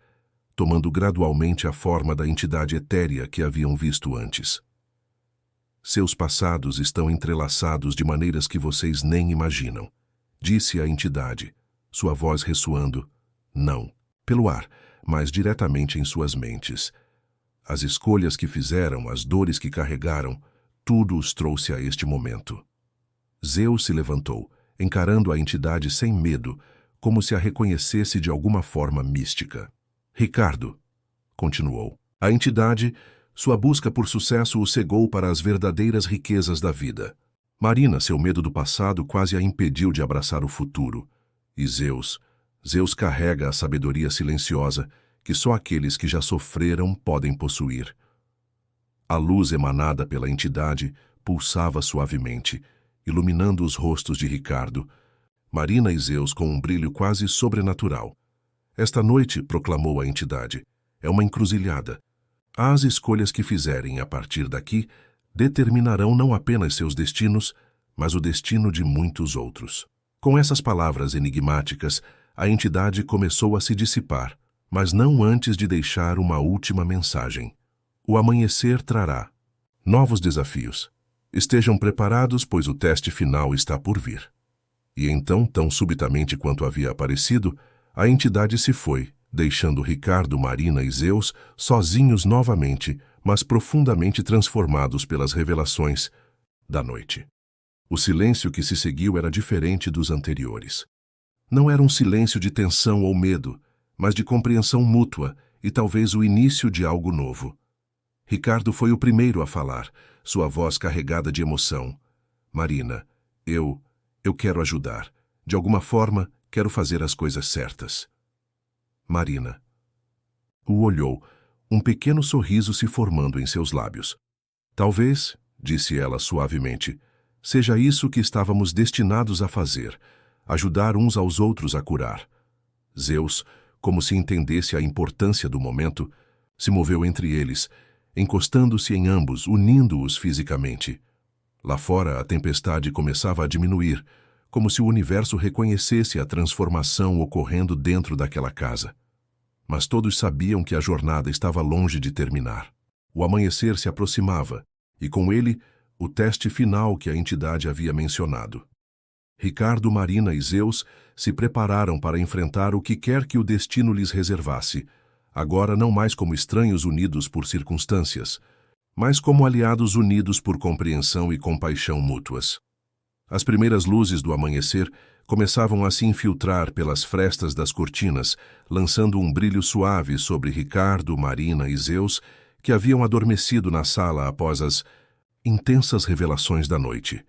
tomando gradualmente a forma da entidade etérea que haviam visto antes. Seus passados estão entrelaçados de maneiras que vocês nem imaginam, disse a entidade, sua voz ressoando, não, pelo ar, mas diretamente em suas mentes. As escolhas que fizeram, as dores que carregaram, tudo os trouxe a este momento. Zeus se levantou, encarando a entidade sem medo, como se a reconhecesse de alguma forma mística. Ricardo, continuou, a entidade, sua busca por sucesso o cegou para as verdadeiras riquezas da vida. Marina, seu medo do passado quase a impediu de abraçar o futuro. E Zeus carrega a sabedoria silenciosa que só aqueles que já sofreram podem possuir. A luz emanada pela entidade pulsava suavemente, iluminando os rostos de Ricardo, Marina e Zeus com um brilho quase sobrenatural. Esta noite, proclamou a entidade, é uma encruzilhada. As escolhas que fizerem a partir daqui determinarão não apenas seus destinos, mas o destino de muitos outros. Com essas palavras enigmáticas, a entidade começou a se dissipar, mas não antes de deixar uma última mensagem. O amanhecer trará novos desafios. Estejam preparados, pois o teste final está por vir. E então, tão subitamente quanto havia aparecido, a entidade se foi, deixando Ricardo, Marina e Zeus sozinhos novamente, mas profundamente transformados pelas revelações da noite. O silêncio que se seguiu era diferente dos anteriores. Não era um silêncio de tensão ou medo, mas de compreensão mútua e talvez o início de algo novo. Ricardo foi o primeiro a falar, sua voz carregada de emoção. Marina, eu quero ajudar. De alguma forma, quero fazer as coisas certas. Marina. O olhou, um pequeno sorriso se formando em seus lábios. Talvez, disse ela suavemente, seja isso que estávamos destinados a fazer, ajudar uns aos outros a curar. Zeus, como se entendesse a importância do momento, se moveu entre eles, encostando-se em ambos, unindo-os fisicamente. Lá fora, a tempestade começava a diminuir, como se o universo reconhecesse a transformação ocorrendo dentro daquela casa. Mas todos sabiam que a jornada estava longe de terminar. O amanhecer se aproximava, e com ele, o teste final que a entidade havia mencionado. Ricardo, Marina e Zeus se prepararam para enfrentar o que quer que o destino lhes reservasse, agora não mais como estranhos unidos por circunstâncias, mas como aliados unidos por compreensão e compaixão mútuas. As primeiras luzes do amanhecer começavam a se infiltrar pelas frestas das cortinas, lançando um brilho suave sobre Ricardo, Marina e Zeus, que haviam adormecido na sala após as intensas revelações da noite.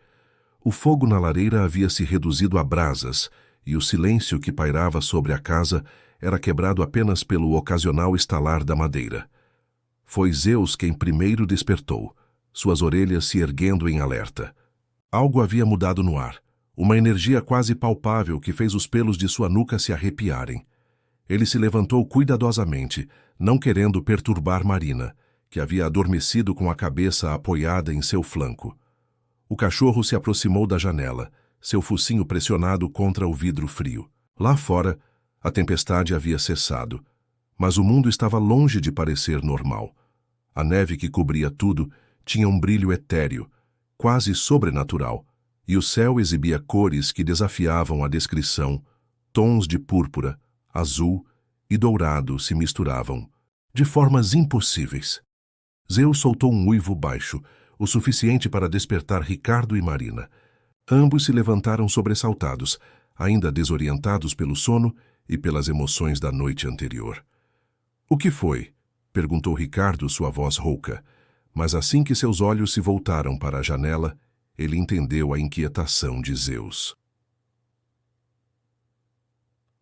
O fogo na lareira havia se reduzido a brasas, e o silêncio que pairava sobre a casa era quebrado apenas pelo ocasional estalar da madeira. Foi Zeus quem primeiro despertou, suas orelhas se erguendo em alerta. Algo havia mudado no ar, uma energia quase palpável que fez os pelos de sua nuca se arrepiarem. Ele se levantou cuidadosamente, não querendo perturbar Marina, que havia adormecido com a cabeça apoiada em seu flanco. O cachorro se aproximou da janela, seu focinho pressionado contra o vidro frio. Lá fora, a tempestade havia cessado, mas o mundo estava longe de parecer normal. A neve que cobria tudo tinha um brilho etéreo, quase sobrenatural, e o céu exibia cores que desafiavam a descrição. Tons de púrpura, azul e dourado se misturavam, de formas impossíveis. Zeus soltou um uivo baixo, o suficiente para despertar Ricardo e Marina. Ambos se levantaram sobressaltados, ainda desorientados pelo sono e pelas emoções da noite anterior. — O que foi? Perguntou Ricardo, sua voz rouca. Mas assim que seus olhos se voltaram para a janela, ele entendeu a inquietação de Zeus.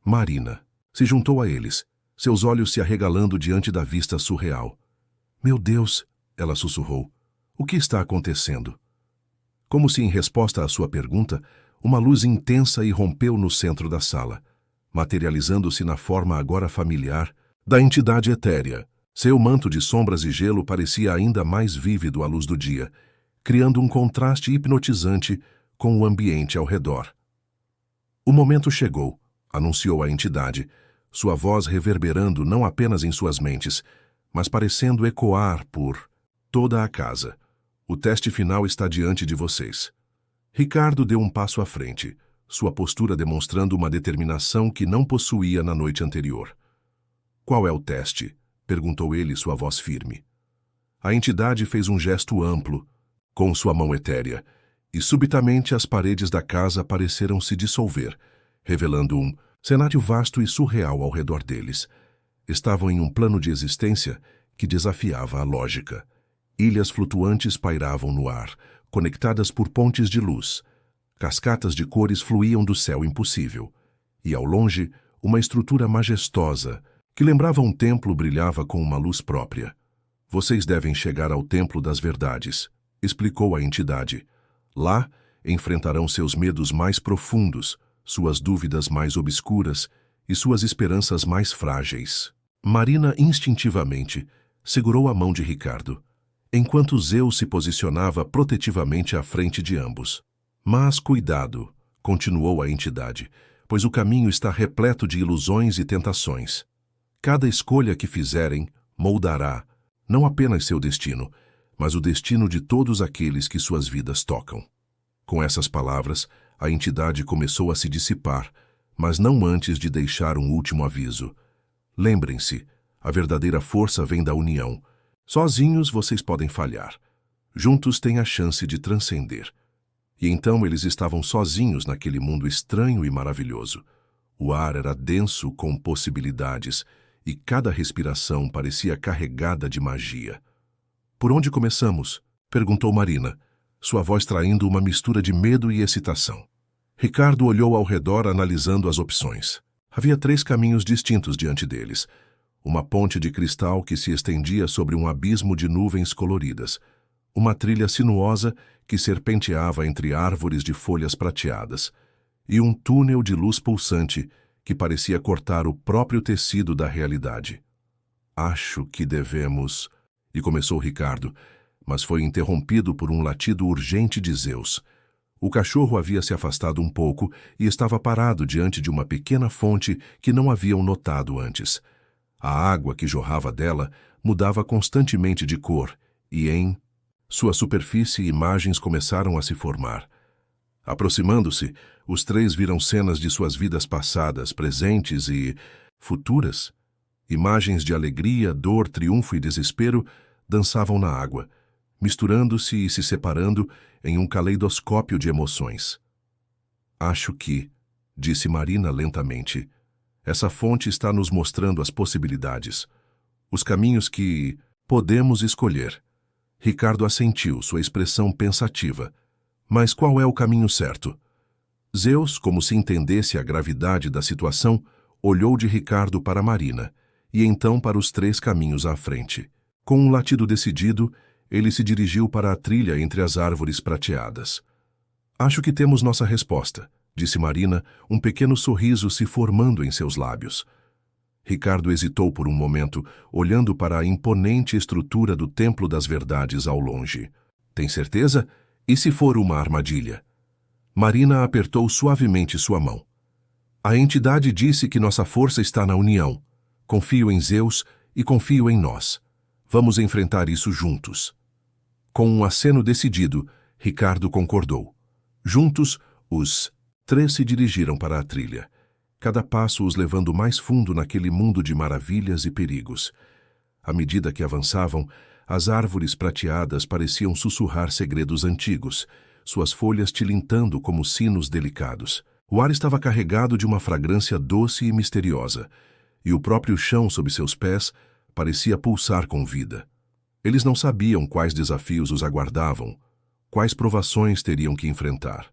Marina se juntou a eles, seus olhos se arregalando diante da vista surreal. — Meu Deus! Ela sussurrou. — O que está acontecendo? Como se em resposta à sua pergunta, uma luz intensa irrompeu no centro da sala, materializando-se na forma agora familiar da entidade etérea. Seu manto de sombras e gelo parecia ainda mais vívido à luz do dia, criando um contraste hipnotizante com o ambiente ao redor. — O momento chegou, anunciou a entidade, sua voz reverberando não apenas em suas mentes, mas parecendo ecoar por toda a casa. — O teste final está diante de vocês. Ricardo deu um passo à frente, sua postura demonstrando uma determinação que não possuía na noite anterior. — Qual é o teste? Perguntou ele, sua voz firme. A entidade fez um gesto amplo, com sua mão etérea, e subitamente as paredes da casa pareceram se dissolver, revelando um cenário vasto e surreal ao redor deles. Estavam em um plano de existência que desafiava a lógica. Ilhas flutuantes pairavam no ar, conectadas por pontes de luz. Cascatas de cores fluíam do céu impossível. E, ao longe, uma estrutura majestosa, que lembrava um templo, brilhava com uma luz própria. — Vocês devem chegar ao Templo das Verdades, explicou a entidade. Lá, enfrentarão seus medos mais profundos, suas dúvidas mais obscuras e suas esperanças mais frágeis. Marina instintivamente segurou a mão de Ricardo, enquanto Zeus se posicionava protetivamente à frente de ambos. — Mas cuidado, continuou a entidade, pois o caminho está repleto de ilusões e tentações. Cada escolha que fizerem moldará não apenas seu destino, mas o destino de todos aqueles que suas vidas tocam. Com essas palavras, a entidade começou a se dissipar, mas não antes de deixar um último aviso. Lembrem-se, a verdadeira força vem da união. Sozinhos vocês podem falhar. Juntos têm a chance de transcender. E então eles estavam sozinhos naquele mundo estranho e maravilhoso. O ar era denso com possibilidades, e cada respiração parecia carregada de magia. — Por onde começamos? Perguntou Marina, sua voz traindo uma mistura de medo e excitação. Ricardo olhou ao redor analisando as opções. Havia 3 caminhos distintos diante deles. Uma ponte de cristal que se estendia sobre um abismo de nuvens coloridas. Uma trilha sinuosa que serpenteava entre árvores de folhas prateadas. E um túnel de luz pulsante que parecia cortar o próprio tecido da realidade. — Acho que devemos... E começou Ricardo, mas foi interrompido por um latido urgente de Zeus. O cachorro havia se afastado um pouco e estava parado diante de uma pequena fonte que não haviam notado antes. A água que jorrava dela mudava constantemente de cor e em sua superfície imagens começaram a se formar. Aproximando-se, os 3 viram cenas de suas vidas passadas, presentes e futuras. Imagens de alegria, dor, triunfo e desespero dançavam na água, misturando-se e se separando em um caleidoscópio de emoções. Acho que, disse Marina lentamente, essa fonte está nos mostrando as possibilidades, os caminhos que podemos escolher. Ricardo assentiu, sua expressão pensativa. Mas qual é o caminho certo? Zeus, como se entendesse a gravidade da situação, olhou de Ricardo para Marina, e então para os 3 caminhos à frente. Com um latido decidido, ele se dirigiu para a trilha entre as árvores prateadas. Acho que temos nossa resposta, disse Marina, um pequeno sorriso se formando em seus lábios. Ricardo hesitou por um momento, olhando para a imponente estrutura do Templo das Verdades ao longe. Tem certeza? E se for uma armadilha? Marina apertou suavemente sua mão. A entidade disse que nossa força está na união. Confio em Zeus e confio em nós. Vamos enfrentar isso juntos. Com um aceno decidido, Ricardo concordou. Juntos, os 3 se dirigiram para a trilha, cada passo os levando mais fundo naquele mundo de maravilhas e perigos. À medida que avançavam, as árvores prateadas pareciam sussurrar segredos antigos, suas folhas tilintando como sinos delicados. O ar estava carregado de uma fragrância doce e misteriosa, e o próprio chão sob seus pés parecia pulsar com vida. Eles não sabiam quais desafios os aguardavam, quais provações teriam que enfrentar.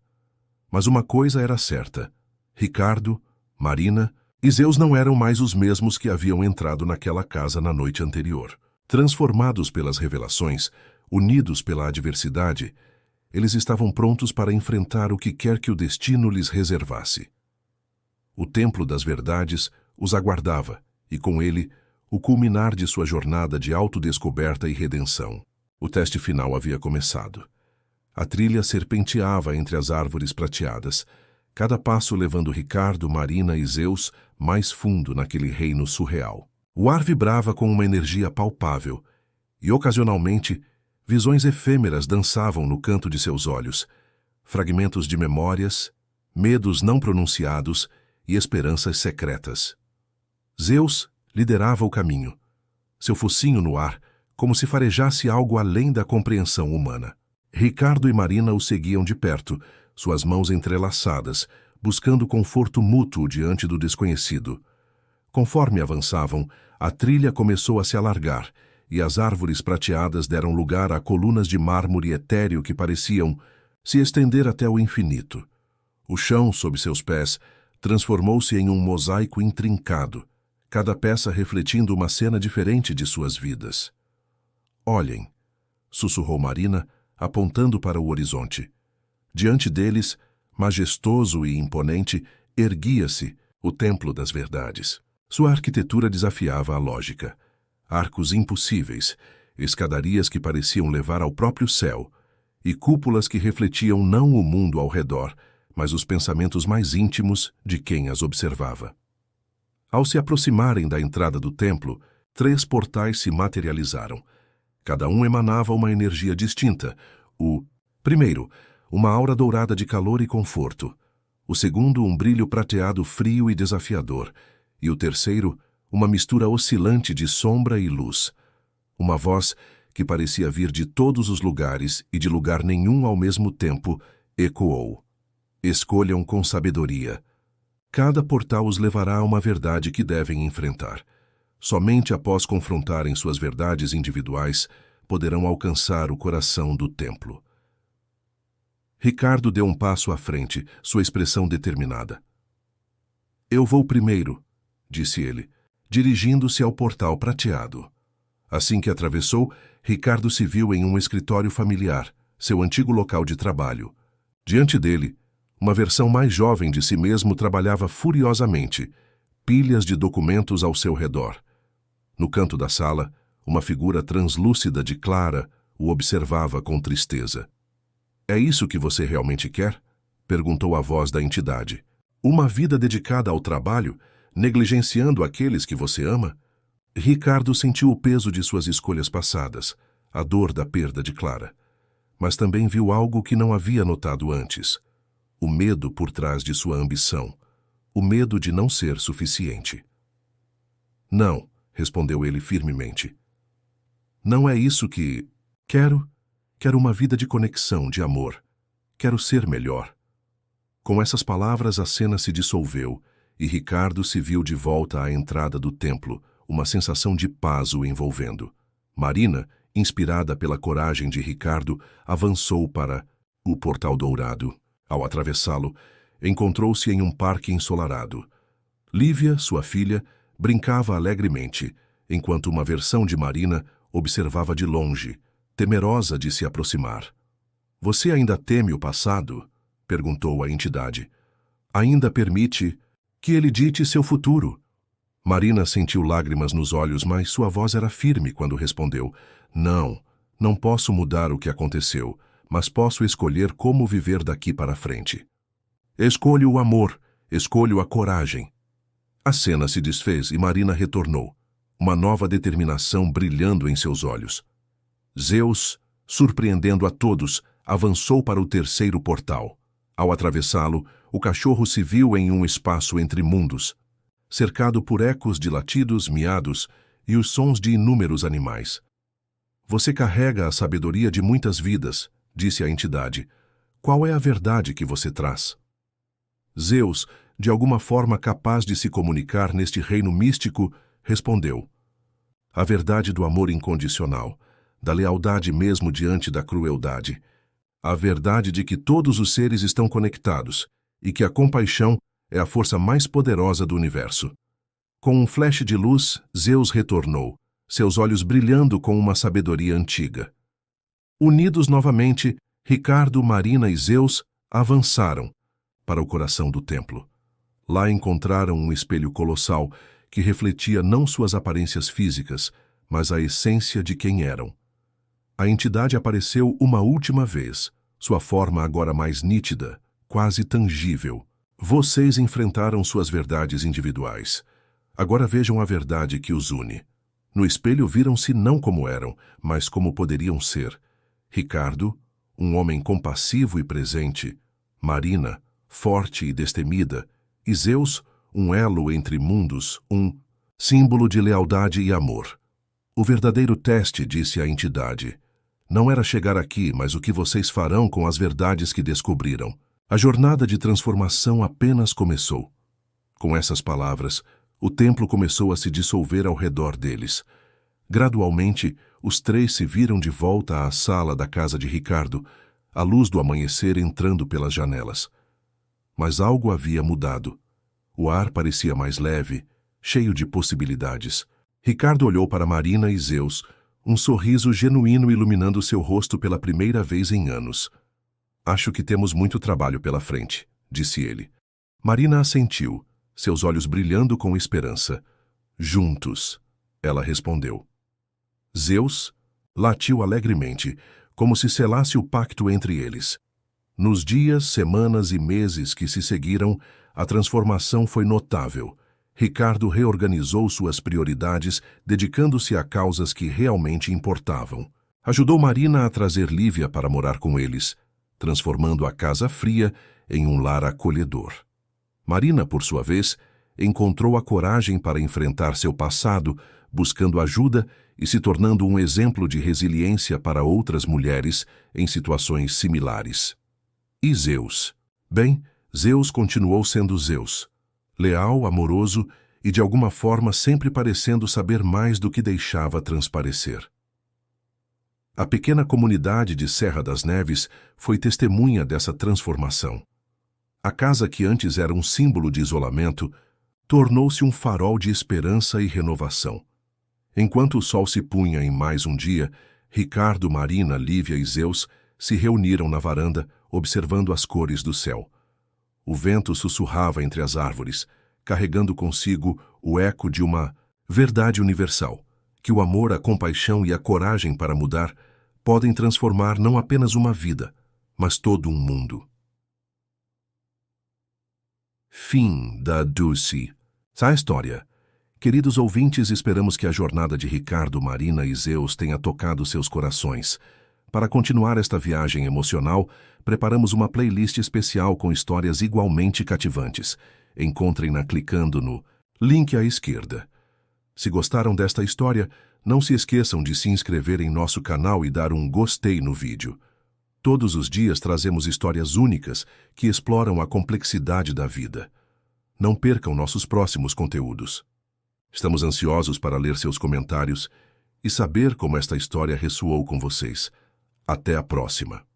Mas uma coisa era certa: Ricardo, Marina e Zeus não eram mais os mesmos que haviam entrado naquela casa na noite anterior. Transformados pelas revelações, unidos pela adversidade, eles estavam prontos para enfrentar o que quer que o destino lhes reservasse. O Templo das Verdades os aguardava, e com ele, o culminar de sua jornada de autodescoberta e redenção. O teste final havia começado. A trilha serpenteava entre as árvores prateadas, cada passo levando Ricardo, Marina e Zeus mais fundo naquele reino surreal. O ar vibrava com uma energia palpável, e ocasionalmente, visões efêmeras dançavam no canto de seus olhos, fragmentos de memórias, medos não pronunciados e esperanças secretas. Zeus liderava o caminho, seu focinho no ar, como se farejasse algo além da compreensão humana. Ricardo e Marina o seguiam de perto, suas mãos entrelaçadas, buscando conforto mútuo diante do desconhecido. Conforme avançavam, a trilha começou a se alargar, e as árvores prateadas deram lugar a colunas de mármore etéreo que pareciam se estender até o infinito. O chão, sob seus pés, transformou-se em um mosaico intrincado, cada peça refletindo uma cena diferente de suas vidas. Olhem, sussurrou Marina, apontando para o horizonte. Diante deles, majestoso e imponente, erguia-se o Templo das Verdades. Sua arquitetura desafiava a lógica. Arcos impossíveis, escadarias que pareciam levar ao próprio céu, e cúpulas que refletiam não o mundo ao redor, mas os pensamentos mais íntimos de quem as observava. Ao se aproximarem da entrada do templo, 3 portais se materializaram. Cada um emanava uma energia distinta. O primeiro, uma aura dourada de calor e conforto. O segundo, um brilho prateado frio e desafiador. E o terceiro, uma mistura oscilante de sombra e luz. Uma voz que parecia vir de todos os lugares e de lugar nenhum ao mesmo tempo, ecoou. Escolham com sabedoria. Cada portal os levará a uma verdade que devem enfrentar. Somente após confrontarem suas verdades individuais, poderão alcançar o coração do templo. Ricardo deu um passo à frente, sua expressão determinada. Eu vou primeiro, disse ele, dirigindo-se ao portal prateado. Assim que atravessou, Ricardo se viu em um escritório familiar, seu antigo local de trabalho. Diante dele, uma versão mais jovem de si mesmo trabalhava furiosamente, pilhas de documentos ao seu redor. No canto da sala, uma figura translúcida de Clara o observava com tristeza. É isso que você realmente quer? Perguntou a voz da entidade. Uma vida dedicada ao trabalho, negligenciando aqueles que você ama? Ricardo sentiu o peso de suas escolhas passadas, a dor da perda de Clara. Mas também viu algo que não havia notado antes. O medo por trás de sua ambição. O medo de não ser suficiente. Não, respondeu ele firmemente. Não é isso que... Quero, Quero uma vida de conexão, de amor. Quero ser melhor. Com essas palavras, a cena se dissolveu e Ricardo se viu de volta à entrada do templo, uma sensação de paz o envolvendo. Marina, inspirada pela coragem de Ricardo, avançou para o Portal Dourado. Ao atravessá-lo, encontrou-se em um parque ensolarado. Lívia, sua filha, brincava alegremente, enquanto uma versão de Marina observava de longe, temerosa de se aproximar. "Você ainda teme o passado?" perguntou a entidade. "Ainda permite que ele dite seu futuro?" Marina sentiu lágrimas nos olhos, mas sua voz era firme quando respondeu: Não posso mudar o que aconteceu, mas posso escolher como viver daqui para frente. Escolho o amor, escolho a coragem." A cena se desfez e Marina retornou, uma nova determinação brilhando em seus olhos. Zeus, surpreendendo a todos, avançou para o terceiro portal. Ao atravessá-lo, o cachorro se viu em um espaço entre mundos, cercado por ecos de latidos, miados e os sons de inúmeros animais. "Você carrega a sabedoria de muitas vidas", disse a entidade. "Qual é a verdade que você traz?" Zeus, de alguma forma capaz de se comunicar neste reino místico, respondeu: "A verdade do amor incondicional, da lealdade mesmo diante da crueldade. A verdade de que todos os seres estão conectados e que a compaixão é a força mais poderosa do universo." Com um flash de luz, Zeus retornou, seus olhos brilhando com uma sabedoria antiga. Unidos novamente, Ricardo, Marina e Zeus avançaram para o coração do templo. Lá encontraram um espelho colossal que refletia não suas aparências físicas, mas a essência de quem eram. A entidade apareceu uma última vez, sua forma agora mais nítida, quase tangível. "Vocês enfrentaram suas verdades individuais. Agora vejam a verdade que os une." No espelho viram-se não como eram, mas como poderiam ser. Ricardo, um homem compassivo e presente. Marina, forte e destemida. E Zeus, um elo entre mundos, um símbolo de lealdade e amor. "O verdadeiro teste", disse a entidade, "não era chegar aqui, mas o que vocês farão com as verdades que descobriram. A jornada de transformação apenas começou." Com essas palavras, o templo começou a se dissolver ao redor deles. Gradualmente, os três se viram de volta à sala da casa de Ricardo, a luz do amanhecer entrando pelas janelas. Mas algo havia mudado. O ar parecia mais leve, cheio de possibilidades. Ricardo olhou para Marina e Zeus, um sorriso genuíno iluminando seu rosto pela primeira vez em anos. "Acho que temos muito trabalho pela frente", disse ele. Marina assentiu, seus olhos brilhando com esperança. "Juntos", ela respondeu. Zeus latiu alegremente, como se selasse o pacto entre eles. Nos dias, semanas e meses que se seguiram, a transformação foi notável. Ricardo reorganizou suas prioridades, dedicando-se a causas que realmente importavam. Ajudou Marina a trazer Lívia para morar com eles, transformando a casa fria em um lar acolhedor. Marina, por sua vez, encontrou a coragem para enfrentar seu passado, buscando ajuda e se tornando um exemplo de resiliência para outras mulheres em situações similares. E Zeus? Bem, Zeus continuou sendo Zeus, leal, amoroso e de alguma forma sempre parecendo saber mais do que deixava transparecer. A pequena comunidade de Serra das Neves foi testemunha dessa transformação. A casa que antes era um símbolo de isolamento tornou-se um farol de esperança e renovação. Enquanto o sol se punha em mais um dia, Ricardo, Marina, Lívia e Zeus se reuniram na varanda, observando as cores do céu. O vento sussurrava entre as árvores, carregando consigo o eco de uma verdade universal, que o amor, a compaixão e a coragem para mudar podem transformar não apenas uma vida, mas todo um mundo. Fim da Dulce. A história. Queridos ouvintes, esperamos que a jornada de Ricardo, Marina e Zeus tenha tocado seus corações. Para continuar esta viagem emocional, preparamos uma playlist especial com histórias igualmente cativantes. Encontrem-na clicando no link à esquerda. Se gostaram desta história, não se esqueçam de se inscrever em nosso canal e dar um gostei no vídeo. Todos os dias trazemos histórias únicas que exploram a complexidade da vida. Não percam nossos próximos conteúdos. Estamos ansiosos para ler seus comentários e saber como esta história ressoou com vocês. Até a próxima!